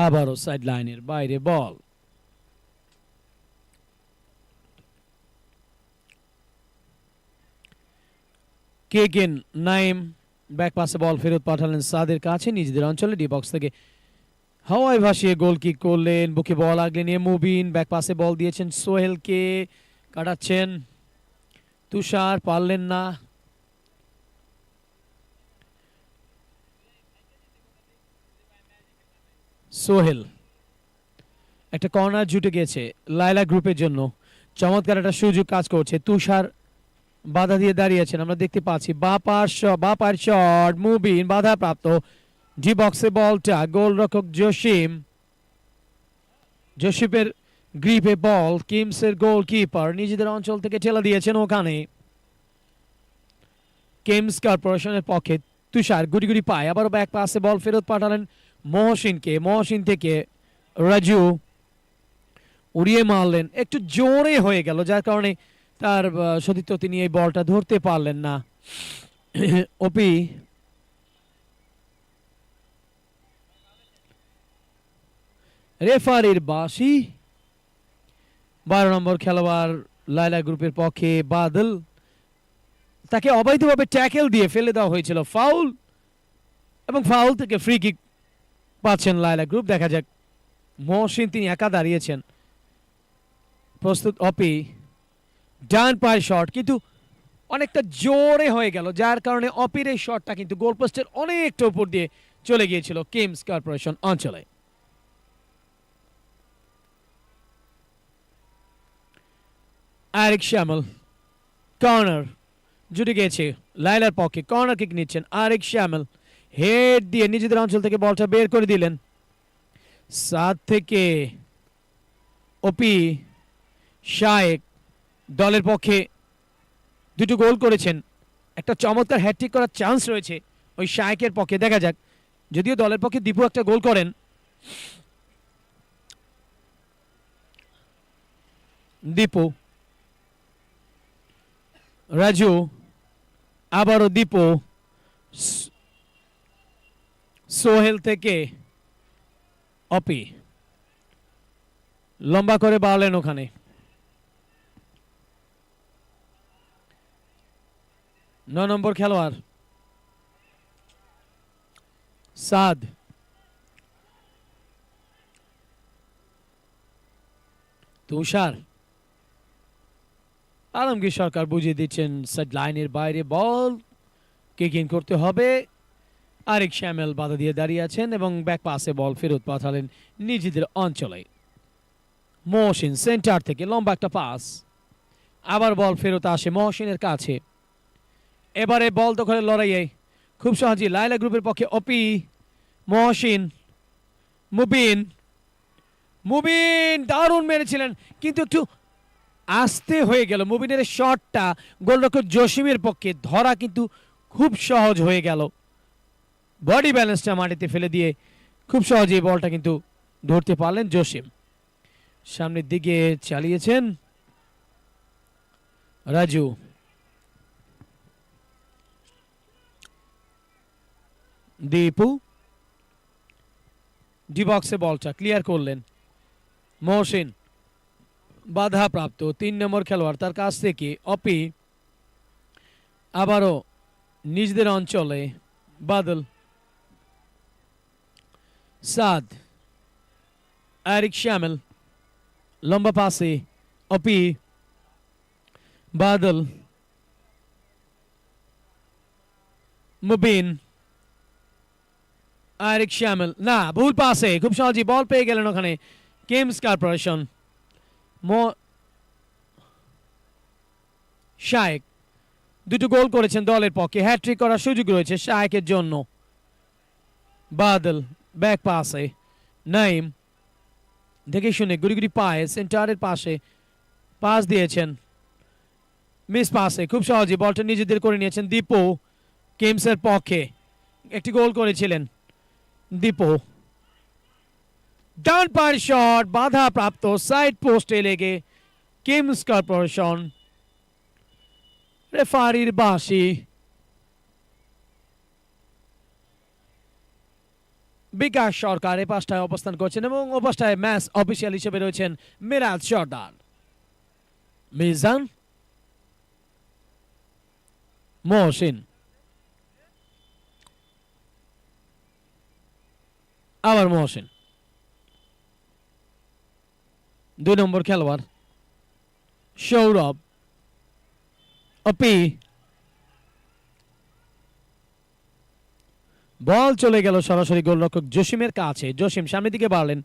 আবারও সাইড লাইনের বাইরে বল, কেকেন নাইম ব্যাক পাসে বল ফেরত পাঠালেন সাদের কাছে নিজেদের অঞ্চলে, ডি বক্স থেকে হাওয়ায় ভাসিয়ে গোল কিক করলেন, বুকে বল আগলে নিয়ে মুবিন ব্যাক পাসে বল দিয়েছেন সোহেলকে, কাটাচ্ছেন তুষার, পারলেন না, সোহেল একটা কর্নার জুটে গেছে লায়লা গ্রুপের জন্য, চমৎকার একটা সুযোগ কাজ করছে, তুষার বাধা দিয়ে দাঁড়িয়েছেন আমরা দেখতে পাচ্ছি, বাপার শট মুবিন বাধা প্রাপ্ত, জি বক্সে বলটা গোলরক্ষক জসিম, জসিমের গ্রিপে বল, কিমসের গোলকিপার নিজেদের অঞ্চল থেকে ঠেলা দিয়েছেন ওখানে, কিমস কর্পোরেশনের পক্ষে তুষার গুটি গুটি পায়, আবারও ব্যাক পাসে বল ফেরত পাঠালেন মহসিনকে, মহসিন থেকে রাজু উড়িয়ে মারলেন, একটু জোরে হয়ে গেল যার কারণে তার সতীর্থ তিনি এই বলটা ধরতে পারলেন না। ওপি রেফারির বাঁশি, 12 নম্বর খেলোয়াড় লায়লা গ্রুপের পক্ষে বাদল, তাকে অবৈধভাবে ট্যাকেল দিয়ে ফেলে দেওয়া হয়েছিল, ফাউল, এবং ফাউল থেকে ফ্রি কিক পাচ্ছেন লায়লা গ্রুপ। দেখা যাক, মহসিন তিনি একা দাঁড়িয়েছেন, প্রস্তুত অপি, ডান পায়ের শট কিন্তু অনেকটা জোরে হয়ে গেল যার কারণে অপির এই শটটা কিন্তু গোলপোস্টের অনেকটা উপর দিয়ে চলে গিয়েছিল কিমস কর্পোরেশন অঞ্চলে। আরেক শ্যামল কর্নার জুটে গিয়েছে লায়লার পক্ষে, কর্নার কিক নিচ্ছেন আরেক শ্যামল, হেড দিয়ে নিজেদের অঞ্চল থেকে বলটা বের করে দিলেন, 7 থেকে ওপি শায়েক দলের পক্ষে দুটো গোল করেছেন, একটা চমৎকার হ্যাটট্রিক করার চান্স রয়েছে ওই শায়েকের পক্ষে, দেখা যাক, যদিও দলের পক্ষে দীপু একটা গোল করেন, দীপু, রাজু, আবারও দীপু, সোহেল থেকে অপি লম্বা করে বাড়লেন ওখানে, 9 নম্বর খেলোয়াড় সাদ, তুষার, আলমগীর সরকার বুঝিয়ে দিচ্ছেন সাইড লাইনের বাইরে বল কিক ইন করতে হবে। আরিক শ্যামেল বাধা দিয়ে দাঁড়িয়ে আছেন এবং ব্যাক পাসে বল ফেরত পাঠালেন নিজেদের অঞ্চলে। মহসিন সেন্টার থেকে লম্বা একটা পাস, আবার বল ফেরত আসে মহসিনের কাছে। এবারে বল দখলের লড়াইয়ে খুব সহজেই লায়লা গ্রুপের পক্ষে অপি। মহসিন, মুবিন, মুবিন দারুণ মেরেছিলেন কিন্তু একটু আস্তে হয়ে গেল। মুবিনের শটটা গোলরক্ষক জসিমের পক্ষে ধরা কিন্তু খুব সহজ হয়ে গেল। বডি ব্যালেন্সটা মাটিতে ফেলে দিয়ে খুব সহজেই বলটা কিন্তু ধরতে পারলেন জসিম। সামনের দিকে চালিয়েছেন রাজু। দীপু ডি বক্সে বলটা ক্লিয়ার করলেন। মহসিন বাধাপ্রাপ্ত 3 নম্বর খেলোয়াড়, তার কাছ থেকে অপি। আবারও নিজেদের অঞ্চলে বাদল, সাদ, আরিক শ্যামেল লম্বা পাসে অপি, বাদল, মুবিন, আরিক শ্যামেল না, ভুল পাসে খুব সহজেই বল পেয়ে গেলেন ওখানে কিংস কর্পোরেশন। শায়েক দুটো গোল করেছেন দলের পক্ষে, হ্যাট্রিক করার সুযোগ রয়েছে শায়েকের জন্য। বাদল ব্যাক পাসে, নাইম দেখে শুনে গুড়ি গুড়ি পায়ে সেন্টারের পাশে পাস দিয়েছেন, মিস পাসে খুব সহজে বলটা নিজেদের করে নিয়েছেন। দীপু কিংসের পক্ষে একটি গোল করেছিলেন। দীপু ডান পায়ের শট বাধা প্রাপ্ত, সাইড পোস্টে লেগে কিংস কর্পোরেশন। রেফারির বাঁশি। বিকাশ সরকার এ পাশটায় অবস্থান করছেন এবং ও পাশটায় ম্যাচ অফিসিয়াল হিসেবে রয়েছেন মিরাজ সর্দার। মিজান, মহসিন, আবার মহসিন 2 নম্বর খেলোয়াড় সৌরভ, অপি। বল চলে গেল সরাসরি গোলরক্ষক জসিমের কাছে। জসিম সামনের দিকে বাড়লেন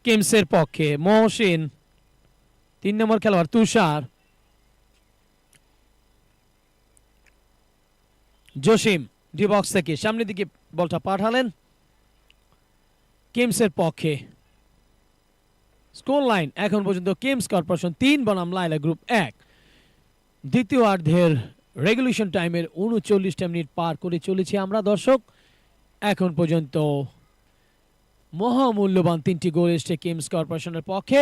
কিংসের পক্ষে। মহসিন 3 নম্বর খেলোয়াড় তুষার, জসিম ডি বক্স থেকে সামনের দিকে বলটা পাঠালেন কিংসের পক্ষে। স্কোর লাইন এখন পর্যন্ত কিংস কর্পোরেশন 3 বনাম লায়লা গ্রুপ 1। দ্বিতীয়ার্ধের রেগুলেশন টাইমের 39টা মিনিট পার করে চলেছি আমরা দর্শক। এখন পর্যন্ত মহামূল্যবান 3টি গোল এসছে কিংস কর্পোরেশনের পক্ষে।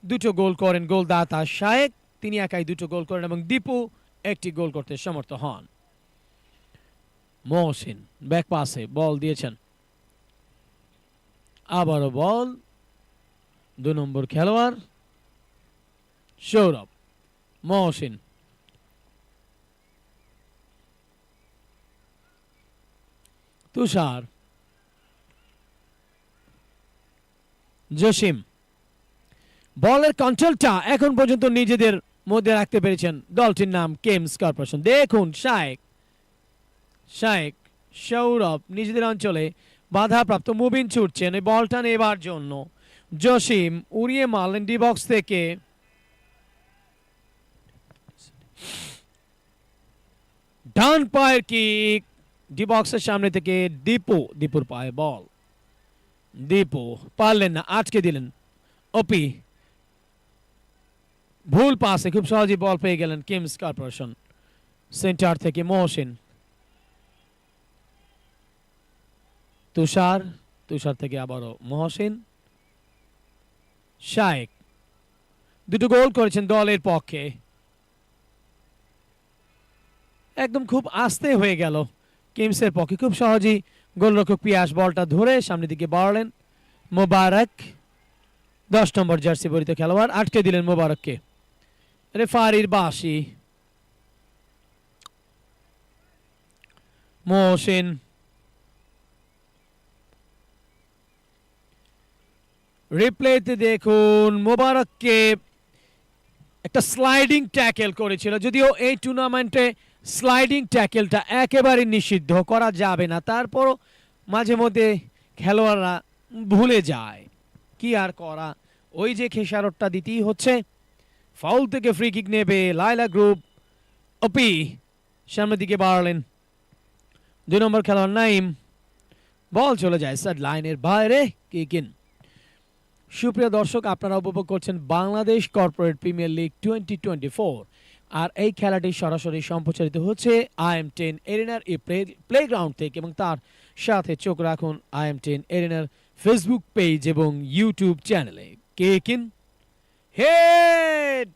2টো গোল করেন গোলদাতা শায়েক, তিনি একাই 2টো গোল করেন এবং দীপু একটি গোল করতে সমর্থ হন। মহসিন ব্যাক পাসে বল দিয়েছেন, আবারও বল 2 নম্বর খেলোয়াড় সৌরভ। মহসিন, তুষার, জসিম। বলের কন্ট্রোলটা এখন পর্যন্ত নিজেদের মধ্যে রাখতে পেরেছেন দলটির নাম কিংস কর্পোরেশন। দেখুন শায়েক, সৌরভ নিজেদের অঞ্চলে বাধাপ্রাপ্ত, মুবিন ছুটছেন এই বলটা নেবার জন্য। জসিম উড়িয়ে মারলেন ডি বক্স থেকে। ডান পায়ের কিক ডি বক্সের সামনে থেকে দীপুর পায়ে বল। দীপু পারলেন না, আটকে দিলেন অপি। ভুল পাসে খুব সহজেই বল পেয়ে গেলেন কিংস কর্পোরেশন। সেন্টার থেকে মহসিন, তুষার থেকে আবারও মহসিন। শায়েক 2টো গোল করেছেন দলের পক্ষে। একদম খুব আস্তে হয়ে গেল কিংসের পক্ষে। খুব সহজেই গোলরক্ষক পিয়াস বলটা ধরে সামনের দিকে বাড়লেন। মোবারক 10 নম্বর জার্সি পরিত খেলোয়াড় আটকে দিলেন মোবারককে। রেফারির বাঁশি। মহসিন, রিপ্লেতে দেখুন মোবারককে একটা স্লাইডিং ট্যাকেল করেছিল, যদিও এই টুর্নামেন্টে স্লাইডিং ট্যাকেলটা একেবারে নিষিদ্ধ, করা যাবে না, তারপরও মাঝে মধ্যে খেলোয়াড়রা ভুলে যায়, কি আর করা, ওই যে খেসারতটা দিতেই হচ্ছে। ফাউল থেকে ফ্রি কিক নেবে লায়লা গ্রুপ। ওপি সামনের দিকে বাড়লেন 2 নম্বর খেলোয়াড় নাইম, বল চলে যায় সাইড লাইনের বাইরে, কিক ইন। সুপ্রিয় দর্শক, আপনারা উপভোগ করছেন বাংলাদেশ কর্পোরেট প্রিমিয়ার লিগ 2024, আর এই খেলাটি সরাসরি সম্প্রচারিত হচ্ছে IM10 এরিনার এই প্লেগ্রাউন্ড থেকে, এবং তার সাথে চোখ রাখুন IM10 এরিনার ফেসবুক পেজ এবং ইউটিউব চ্যানেলে। কিক ইন, হেড,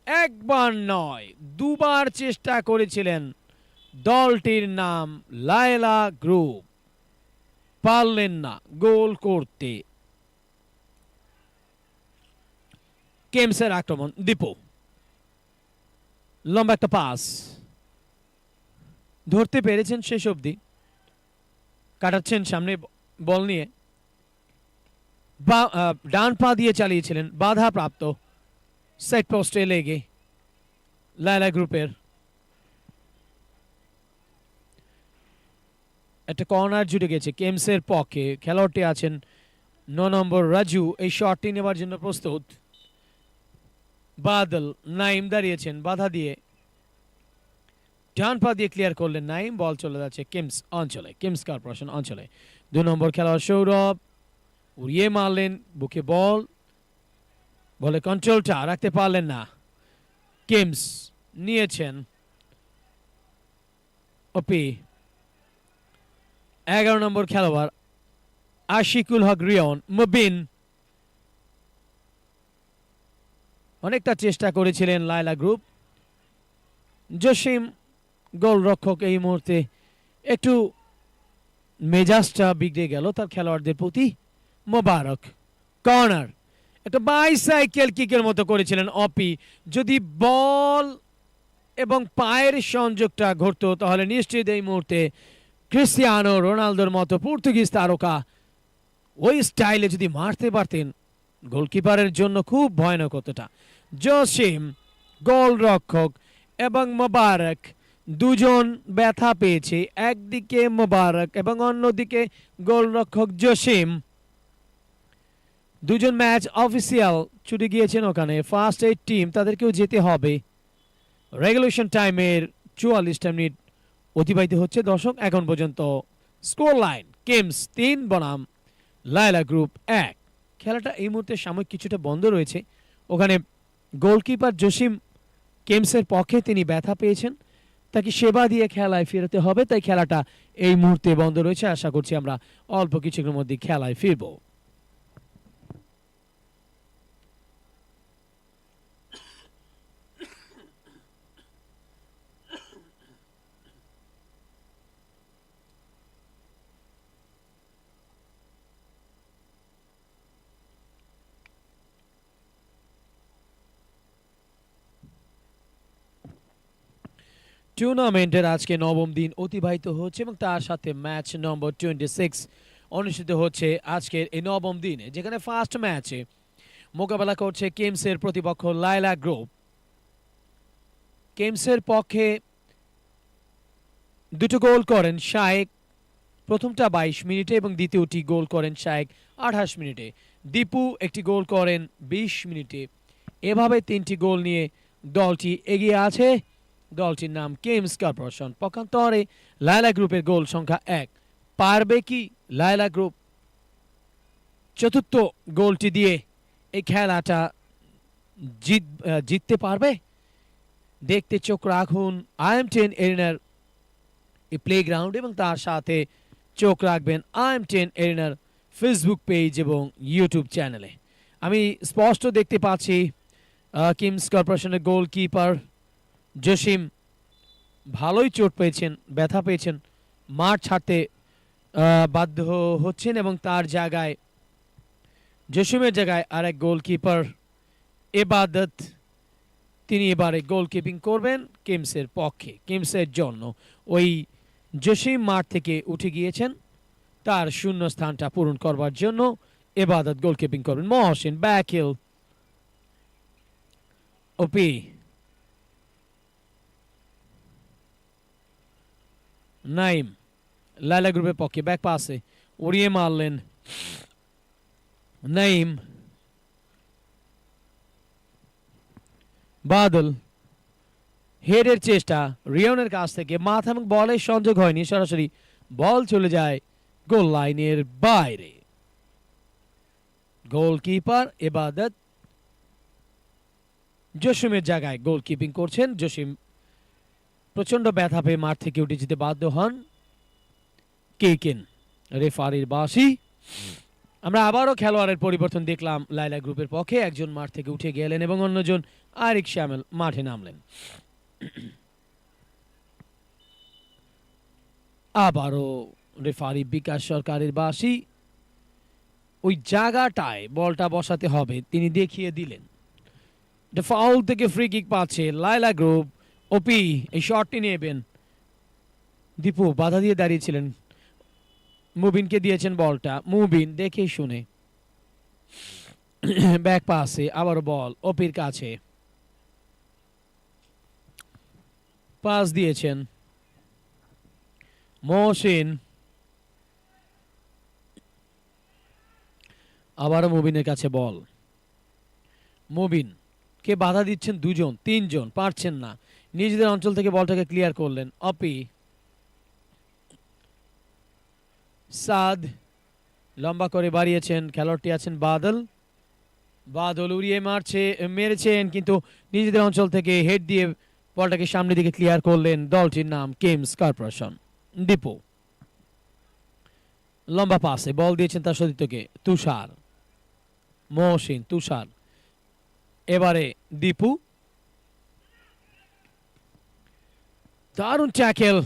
একবার নয় দুবার চেষ্টা করেছিলেন দলটির নাম লায়লা গ্রুপ, পারলেন না গোল করতে। কেমসের আক্রমণ, দীপু লম্বা একটা পাস, ধরতে পেরেছেন শেষ অবধি, কাটাচ্ছেন সামনে বল নিয়ে, ডান পা দিয়ে চালিয়েছিলেন, বাধা প্রাপ্ত, সেট পোস্টে লেগে লায়লা গ্রুপের। একটা কর্নার জুড়ে গেছে কেমসের পক্ষে, খেলোয়াড়টি আছেন 9 নম্বর রাজু, এই শটটি নেবার জন্য প্রস্তুত। বাদল, নাইম দাঁড়িয়েছেন বাধা দিয়ে, ডান পা দিয়ে ক্লিয়ার করলেন নাইম, বল চলে যাচ্ছে কিমস অঞ্চলে, কিমস কর্পোরেশন অঞ্চলে। 2 নম্বর খেলোয়াড় সৌরভ উড়িয়ে মারলেন বুকে বল, বলে কন্ট্রোলটা রাখতে পারলেন না, কিমস নিয়েছেন। ওপি 11 নম্বর খেলোয়াড় আশিকুল হক রিয়ন, মুবিন অনেকটা চেষ্টা করেছিলেন লায়লা গ্রুপ। জসিম গোলরক্ষক এই মুহূর্তে একটু মেজাজটা বিগড়ে গেল তার খেলোয়াড়দের প্রতি। মোবারক কর্নার, একটা বাইসাইকেল কিকের মতো করেছিলেন অপি, যদি বল এবং পায়ের সংযোগটা ঘটতো তাহলে নিশ্চিত এই মুহূর্তে ক্রিস্টিয়ানো রোনালদোর মতো পর্তুগিজ তারকা ওই স্টাইলে যদি মারতে পারতেন, গোলকিপারের জন্য খুব ভয়ানক হতোটা। জসিম গোলরক্ষক এবং মোবারক দুজন ব্যথা পেয়েছে, একদিকে মোবারক এবং অন্যদিকে গোলরক্ষক জসিম, দুজন ম্যাচ অফিসিয়াল ছুটে গিয়েছেন ওখানে, ফার্স্ট এইড টিম তাদেরকেও যেতে হবে। রেগুলেশন টাইমের 44টা মিনিট অতিবাহিত হচ্ছে দর্শক, এখন পর্যন্ত স্কোর লাইন কিমস 3 বনাম লায়লা গ্রুপ 1। খেলাটা এই মুহূর্তে সাময়িক কিছুটা বন্ধ রয়েছে, ওখানে গোলকিপার জসিম কিমসের পক্ষে তিনি ব্যথা পেয়েছেন, তাকে সেবা দিয়ে খেলায় ফিরতে হবে, তাই খেলাটা এই মুহূর্তে বন্ধ রয়েছে। আশা করছি আমরা অল্প কিছুক্ষণের মধ্যে খেলায় ফিরব। টুর্নামেন্টের আজকে 9ম দিন অতিবাহিত হচ্ছে এবং তার সাথে ম্যাচ নম্বর 26 অনুষ্ঠিত হচ্ছে আজকের এই 9ম দিনে, যেখানে ফার্স্ট ম্যাচে মোকাবেলা করছে কিমসের প্রতিপক্ষ লায়লা গ্রুপ। কিমসের পক্ষে দুটো গোল করেন শায়েক, প্রথমটা 22 মিনিটে এবং দ্বিতীয়টি গোল করেন শায়েক 28 মিনিটে। দীপু একটি গোল করেন 20 মিনিটে। এভাবে 3টি গোল নিয়ে দলটি এগিয়ে আছে। দলটির নাম কিমস কর্পোরেশন। পক্ষান্তরে লায়লা গ্রুপের গোল সংখ্যা 1। পারবে কি লায়লা গ্রুপ চতুর্থ গোলটি দিয়ে এই খেলাটা জিততে পারবে? দেখতে চোখ রাখুন IM10 এরিনার এই প্লেগ্রাউন্ড এবং তার সাথে চোখ রাখবেন IM10 এরিনার ফেসবুক পেজ এবং ইউটিউব চ্যানেলে। আমি স্পষ্ট দেখতে পাচ্ছি কিমস কর্পোরেশনের গোলকিপার জসিম ভালোই চোট পেয়েছেন, ব্যথা পেয়েছেন, মাঠ ছাড়তে বাধ্য হচ্ছেন এবং তার জায়গায় জসিমের জায়গায় আরেক গোলকিপার এবাদত, তিনি এবারে গোলকিপিং করবেন কিমসের পক্ষে, কিমসের জন্য। ওই জসিম মাঠ থেকে উঠে গিয়েছেন, তার শূন্য স্থানটা পূরণ করবার জন্য এবাদত গোলকিপিং করবেন। মহসিন ব্যাকহিল ওপি নাইম লায়লা গ্রুপের পক্ষে ব্যাক পাসে উড়িয়ে মারলেন নাইম বাদল হেডের চেষ্টা রিয়নের কাছ থেকে মাথা এবং বলের সংযোগ হয়নি সরাসরি বল চলে যায় গোল লাইনের বাইরে গোলকিপার ইবাদত জসিমের জায়গায় গোলকিপিং করছেন জসিম প্রচন্ড ব্যথা পেয়ে মাঠ থেকে উঠে যেতে বাধ্য হন কেকেন রেফারির বাঁশি আমরা আবারও খেলোয়াড়ের পরিবর্তন দেখলাম লায়লা গ্রুপের পক্ষে একজন মাঠ থেকে উঠে গেলেন এবং অন্যজন আরিক শ্যামেল মাঠে নামলেন আবারও রেফারি বিকাশ সরকারের বাঁশি ওই জায়গাটায় বলটা বসাতে হবে তিনি দেখিয়ে দিলেন ফাউল থেকে ফ্রি কিক পাচ্ছে লায়লা গ্রুপ ওপি এই শটটি নেবেন দীপু বাধা দিয়ে দাঁড়িয়েছিলেন মুবিনকে দিয়েছেন বলটা মুবিন দেখে শুনে ব্যাক পাসে আবার বল ওপির কাছে পাস দিয়েছেন মহসিন আবার মুবিনের কাছে বল মুবিন কে বাধা দিচ্ছেন দুজন তিনজন পারছেন না নিজেদের অঞ্চল থেকে বলটাকে ক্লিয়ার করলেন অপি সাদ লম্বা করে বাড়িয়েছেন খেলোয়াড়টি আছেন বাদল বাদল উড়িয়ে মেরেছেন কিন্তু নিজেদের অঞ্চল থেকে হেড দিয়ে বলটাকে সামনের দিকে ক্লিয়ার করলেন দলটির নাম কেমস কর্পোরেশন দীপু লম্বা পাসে বল দিয়েছেন তার সতীর্থকে তুষার মহসিন তুষার এবারে দীপু দারুণ ট্যাকেল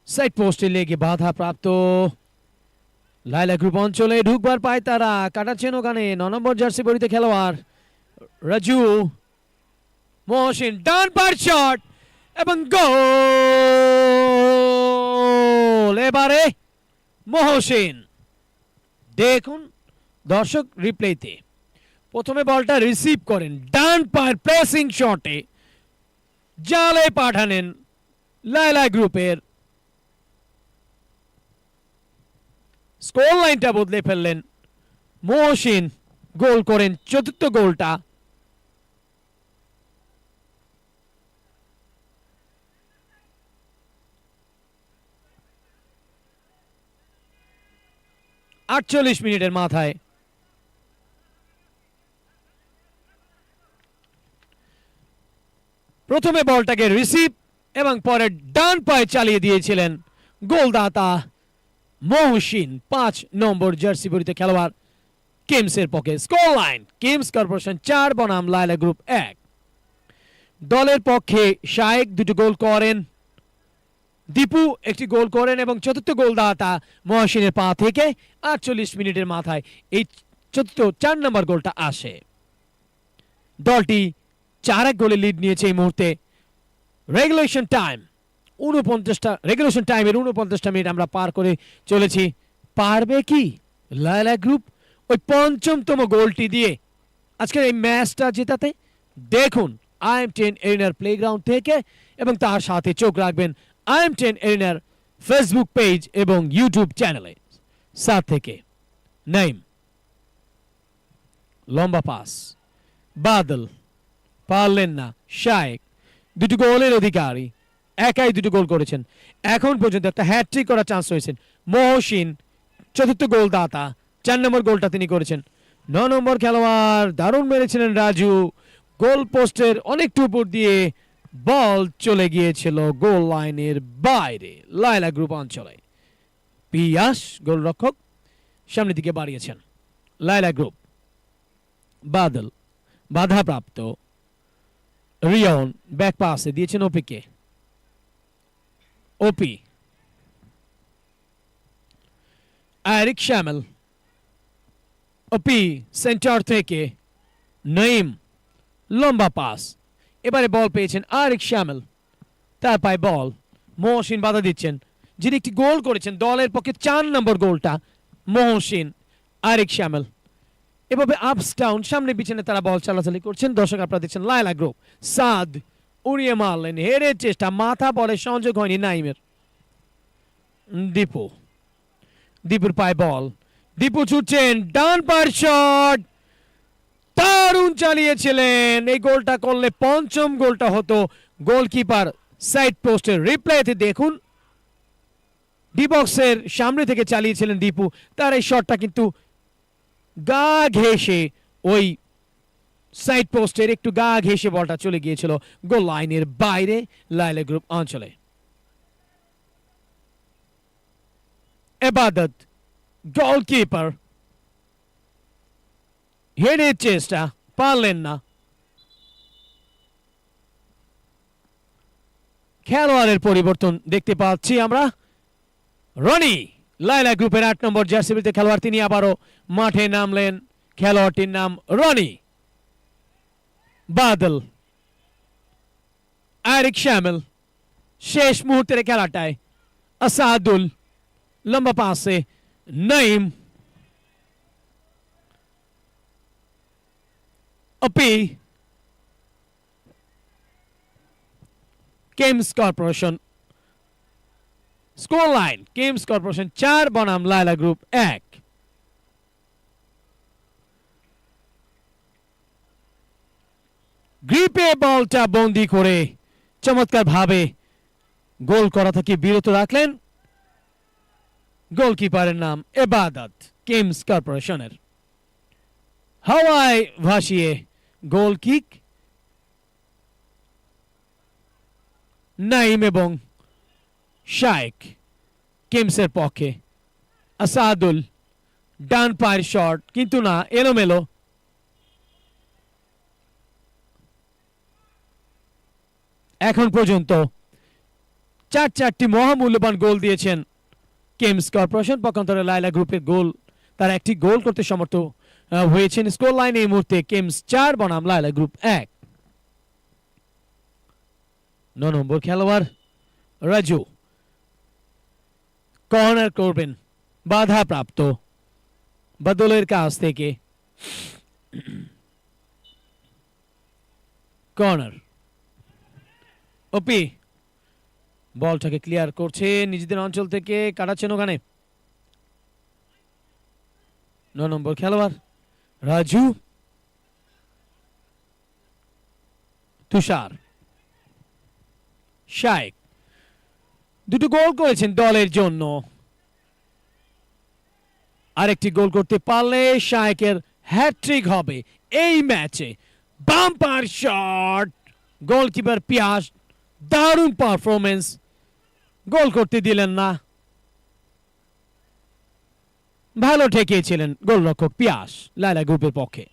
সাইড পোস্টে লেগে বাধা প্রাপ্ত লায়লা গ্রুপ অঞ্চলে ঢুকবার পায় তারা কাটাচ্ছেন ওখানে 9 নম্বর জার্সি পরিতে খেলোয়াড় রাজু মহসিন ডান পার শট এবং গোল এবারে মহসিন দেখুন দর্শক রিপ্লেতে প্রথমে বলটা রিসিভ করেন ডান পায়ের প্রেসিং শটে জালে পাঠানেন লায়লা গ্রুপের স্কোর লাইনটা বদলে ফেললেন মহসিন গোল করেন চতুর্থ গোলটা আটচল্লিশ মিনিটের মাথায় প্রথমে বলটাকে রিসিভ এবং পরে ডান পায়ে চালিয়ে দিয়েছিলেন গোলদাতা মহসিন 5 নম্বর জার্সি পরিতে খেলোয়াড় কিমসের পক্ষে স্কোর লাইন কিমস কর্পোরেশন 4 বনাম লায়লা গ্রুপ 1 দলের পক্ষে শায়েক দুটো গোল করেন দীপু একটি গোল করেন এবং চতুর্থ গোলদাতা মহসিনের পা থেকে 48 মিনিটের মাথায় এই চতুর্থ 4 নম্বর গোলটা আসে দলটি 4-1 গোলে লিড নিয়েছে এই মুহূর্তে রেগুলেশন টাইমের 49টা মিনিট আমরা পার করে চলেছি পারবে কি লায়লা গ্রুপ ওই পঞ্চমতম গোলটি দিয়ে আজকের এই ম্যাচটা জেতাতে দেখুন IM10 এরিনার প্লেগ্রাউন্ড থেকে এবং তার সাথে চোখ রাখবেন IM10 এরিনার ফেসবুক পেজ এবং ইউটিউব চ্যানেলে সাথ থেকে নাইম লম্বা পাস বাদল পারলেন না শায়েক দুটো গোলের অধিকারী একাই দুটো গোল করেছেন এখন পর্যন্ত একটা হ্যাট্রিক করার চান্স হয়েছে মহসিন চতুর্থ গোলদাতা 4 নম্বর গোলটা তিনি করেছেন 9 নম্বর খেলোয়াড় দারুণ মেরেছিলেন রাজু গোল পোস্টের অনেকটু উপর দিয়ে বল চলে গিয়েছিল গোল লাইনের বাইরে লায়লা গ্রুপ অঞ্চলে পিয়াস গোলরক্ষক সামনের দিকে বাড়িয়েছেন লায়লা গ্রুপ বাদল বাধাপ্রাপ্ত রিয়ন ব্যাক পাসে দিয়েছেন ওপিকে ওপি আরিক শ্যামেল ওপি সেন্টার থেকে নঈম লম্বা পাস এবারে বল পেয়েছেন আরিক শ্যামেল তার পায়ে বল মহসিন বাধা দিচ্ছেন যিনি একটি গোল করেছেন দলের পক্ষে 4 নম্বর গোলটা মহসিন আরিক শ্যামেল এভাবে আপস ডাউন সামনে পিছনে তারা বল চালাচালি করছেন। দর্শক আপনারা দেখছেন লায়লা গ্রুপ। সাদ উড়িয়ে মারলেন, হেডের চেষ্টা, মাথা বলে সংযোগ হয়নি নাইমের। দীপু, দীপুর পায়ে বল, দীপু ছুটছেন, ডান পায়ের শট, দারুণ চালিয়েছিলেন। এই গোলটা করলে পঞ্চম গোলটা হতো। গোলকিপার সাইড পোস্টের রিপ্লাইতে দেখুন, ডি বক্সের সামনে থেকে চালিয়েছিলেন দীপু। তার এই শটটা কিন্তু গা ঘেঁষে ওই সাইড পোস্টের একটু গা ঘেঁষে বলটা চলে গিয়েছিল গোল লাইনের বাইরে লায়লা গ্রুপ অঞ্চলে। এবাদত, গোলকিপার, হেডের চেষ্টা, পারলেন না। খেলোয়াড়ের পরিবর্তন দেখতে পাচ্ছি আমরা। রনি, লায়লা গ্রুপের 8 নম্বর জার্সিতে খেলোয়াড়, তিনি আবারও মাঠে নামলেন। খেলোয়াড়টির নাম রনি। বাদল, আরিক শ্যামল, শেষ মুহূর্তের খেলাটায় আসাদুল, লম্বা পাসে নাইম, अपी, কেমস কর্পোরেশন। স্কোর লাইন কেমস কর্পোরেশন 4 বনাম লায়লা গ্রুপ 1। গ্রিপে বলটা বন্দি করে চমৎকার ভাবে গোল করা থেকে বিরত রাখলেন গোলকিপারের নাম এবাদত, কেমস কর্পোরেশনের। হাওয়ায় ভাসিয়ে গোল কিক, নাইম এবং শাইক কেমসের পক্ষে। আসাদুল, ডান পায়ের শট, কিন্তু না, এলোমেলো। এখন পর্যন্ত 4টি মহামূল্যবান গোল দিয়েছেন কেমস কর্পোরেশন। পক্ষান্তরে লায়লা গ্রুপের গোল, তারা একটি গোল করতে সমর্থ হয়েছেন। স্কোর লাইন এই মুহূর্তে কেমস 4 বনাম লায়লা গ্রুপ 1। 9 নম্বর খেলোয়াড় রাজু কর্নার করবেন, বাধা প্রাপ্ত বাদলের কাছ থেকে। কর্নার, ওপি বলটাকে ক্লিয়ার করছে নিজেদের অঞ্চল থেকে, কাটাচ্ছেন ওখানে 9 নম্বর খেলোয়াড় রাজু। তুষার, শাইক দুটো গোল করেছেন দলের জন্য। আরেকটি গোল করতে পারলে শাইকের হ্যাট্রিক হবে এই ম্যাচে। বাম্পার শট, গোলকিপার পিয়াস, দারুণ পারফরমেন্স, গোল করতে দিলেন না। ভালো ঠেকিয়েছিলেন গোলরক্ষক পিয়াস লায়লা গ্রুপের পক্ষে।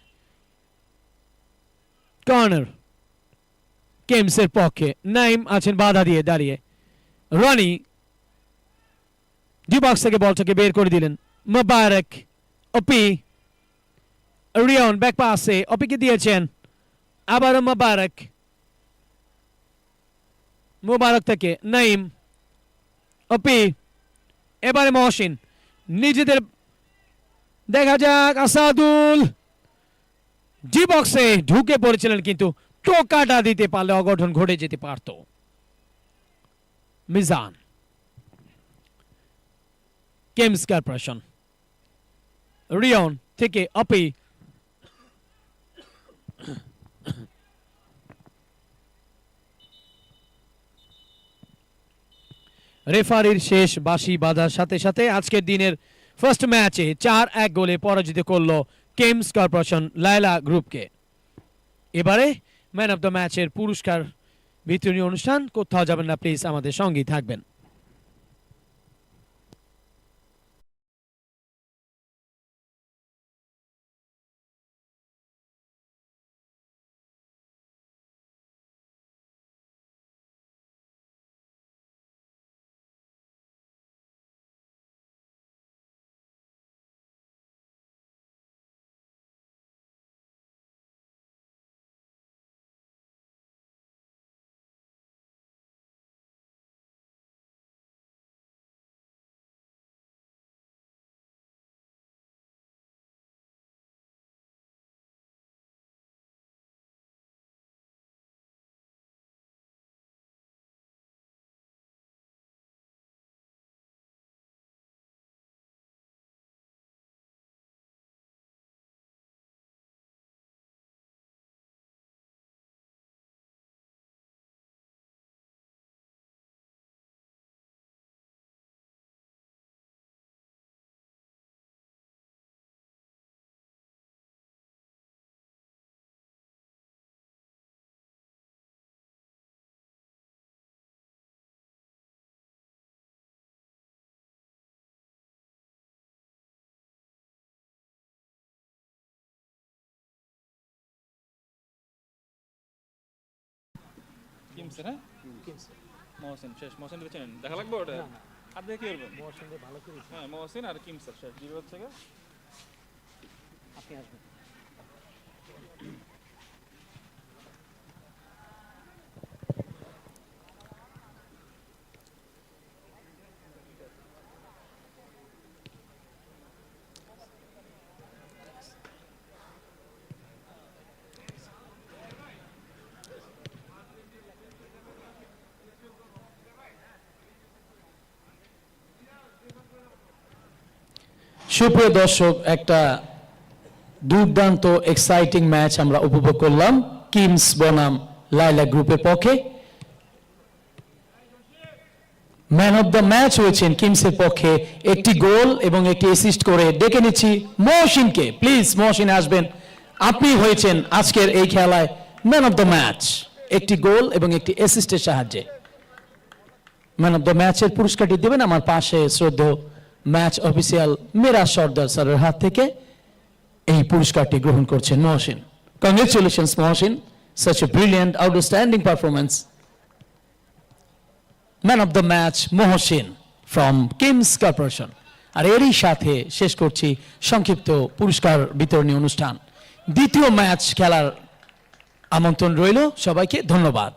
কর্নার কেমসের পক্ষে, নাইম আছেন বাধা দিয়ে দাঁড়িয়ে। রনি ডি বক্স থেকে বলটাকে বের করে দিলেন। মোবারক, ওপি, রিয়ন ব্যাক পাসে ওপিকে দিয়েছেন, আবার মোবারক, মোবারক থেকে নাইম, ওপি, এবারে মহসিন, নিজেদের দেখা যাক। আসাদুল ডি বক্সে ঢুকে পড়েছিলেন, কিন্তু টোকাটা দিতে পারলে অঘটন ঘটে যেতে পারত। মিজান, কেমস কর্পোরেশন, রিয়ন থেকে অপি, রেফারির শেষ বাঁশি বাজার সাথে সাথে আজকের দিনের ফার্স্ট ম্যাচে 4-1 গোলে পরাজিত করল কেমস কর্পোরেশন লায়লা গ্রুপকে। এবারে ম্যান অফ দ্য ম্যাচের পুরস্কার বিতরণী অনুষ্ঠান। কোথাও যাবেন না প্লিজ, আমাদের সঙ্গেই থাকবেন। কিমসের, হ্যাঁ মহসিন শেষ। মহসিন চেনেন, দেখা লাগবে ওটা আর দেখে কি করবেন? হ্যাঁ মহসিন আর কিমসের শেষ। জিরো হচ্ছে গা। আপনি আসবেন। সুপ্রিয় দর্শক, একটা দুর্দান্ত এক্সাইটিং ম্যাচ আমরা উপভোগ করলাম কিমস বনাম লাইলা গ্রুপের পক্ষে। ম্যান অফ দ্য ম্যাচ হয়েছেন কিমসের পক্ষে, একটি গোল এবং একটি অ্যাসিস্ট করে ডেকে নিচ্ছি মহসিনকে। প্লিজ মহসিন আসবেন, আপনি হয়েছেন আজকের এই খেলায় ম্যান অফ দ্য ম্যাচ, একটি গোল এবং একটি অ্যাসিস্টের সাহায্যে। ম্যান অফ দ্য ম্যাচের পুরস্কারটি দেবেন আমার পাশে শ্রদ্ধেয় ম্যাচ অফিসিয়াল মিরাজ সর্দার স্যারের হাত থেকে। এই পুরস্কারটি গ্রহণ করছেন Mohsin. Congratulations Mohsin, such a brilliant outstanding performance. Man of the match Mohsin from KIMS corporation. আর এরই সাথে শেষ করছি সংক্ষিপ্ত পুরস্কার বিতরণী অনুষ্ঠান। দ্বিতীয় ম্যাচ খেলার আমন্ত্রণ রইল সবাইকে, ধন্যবাদ।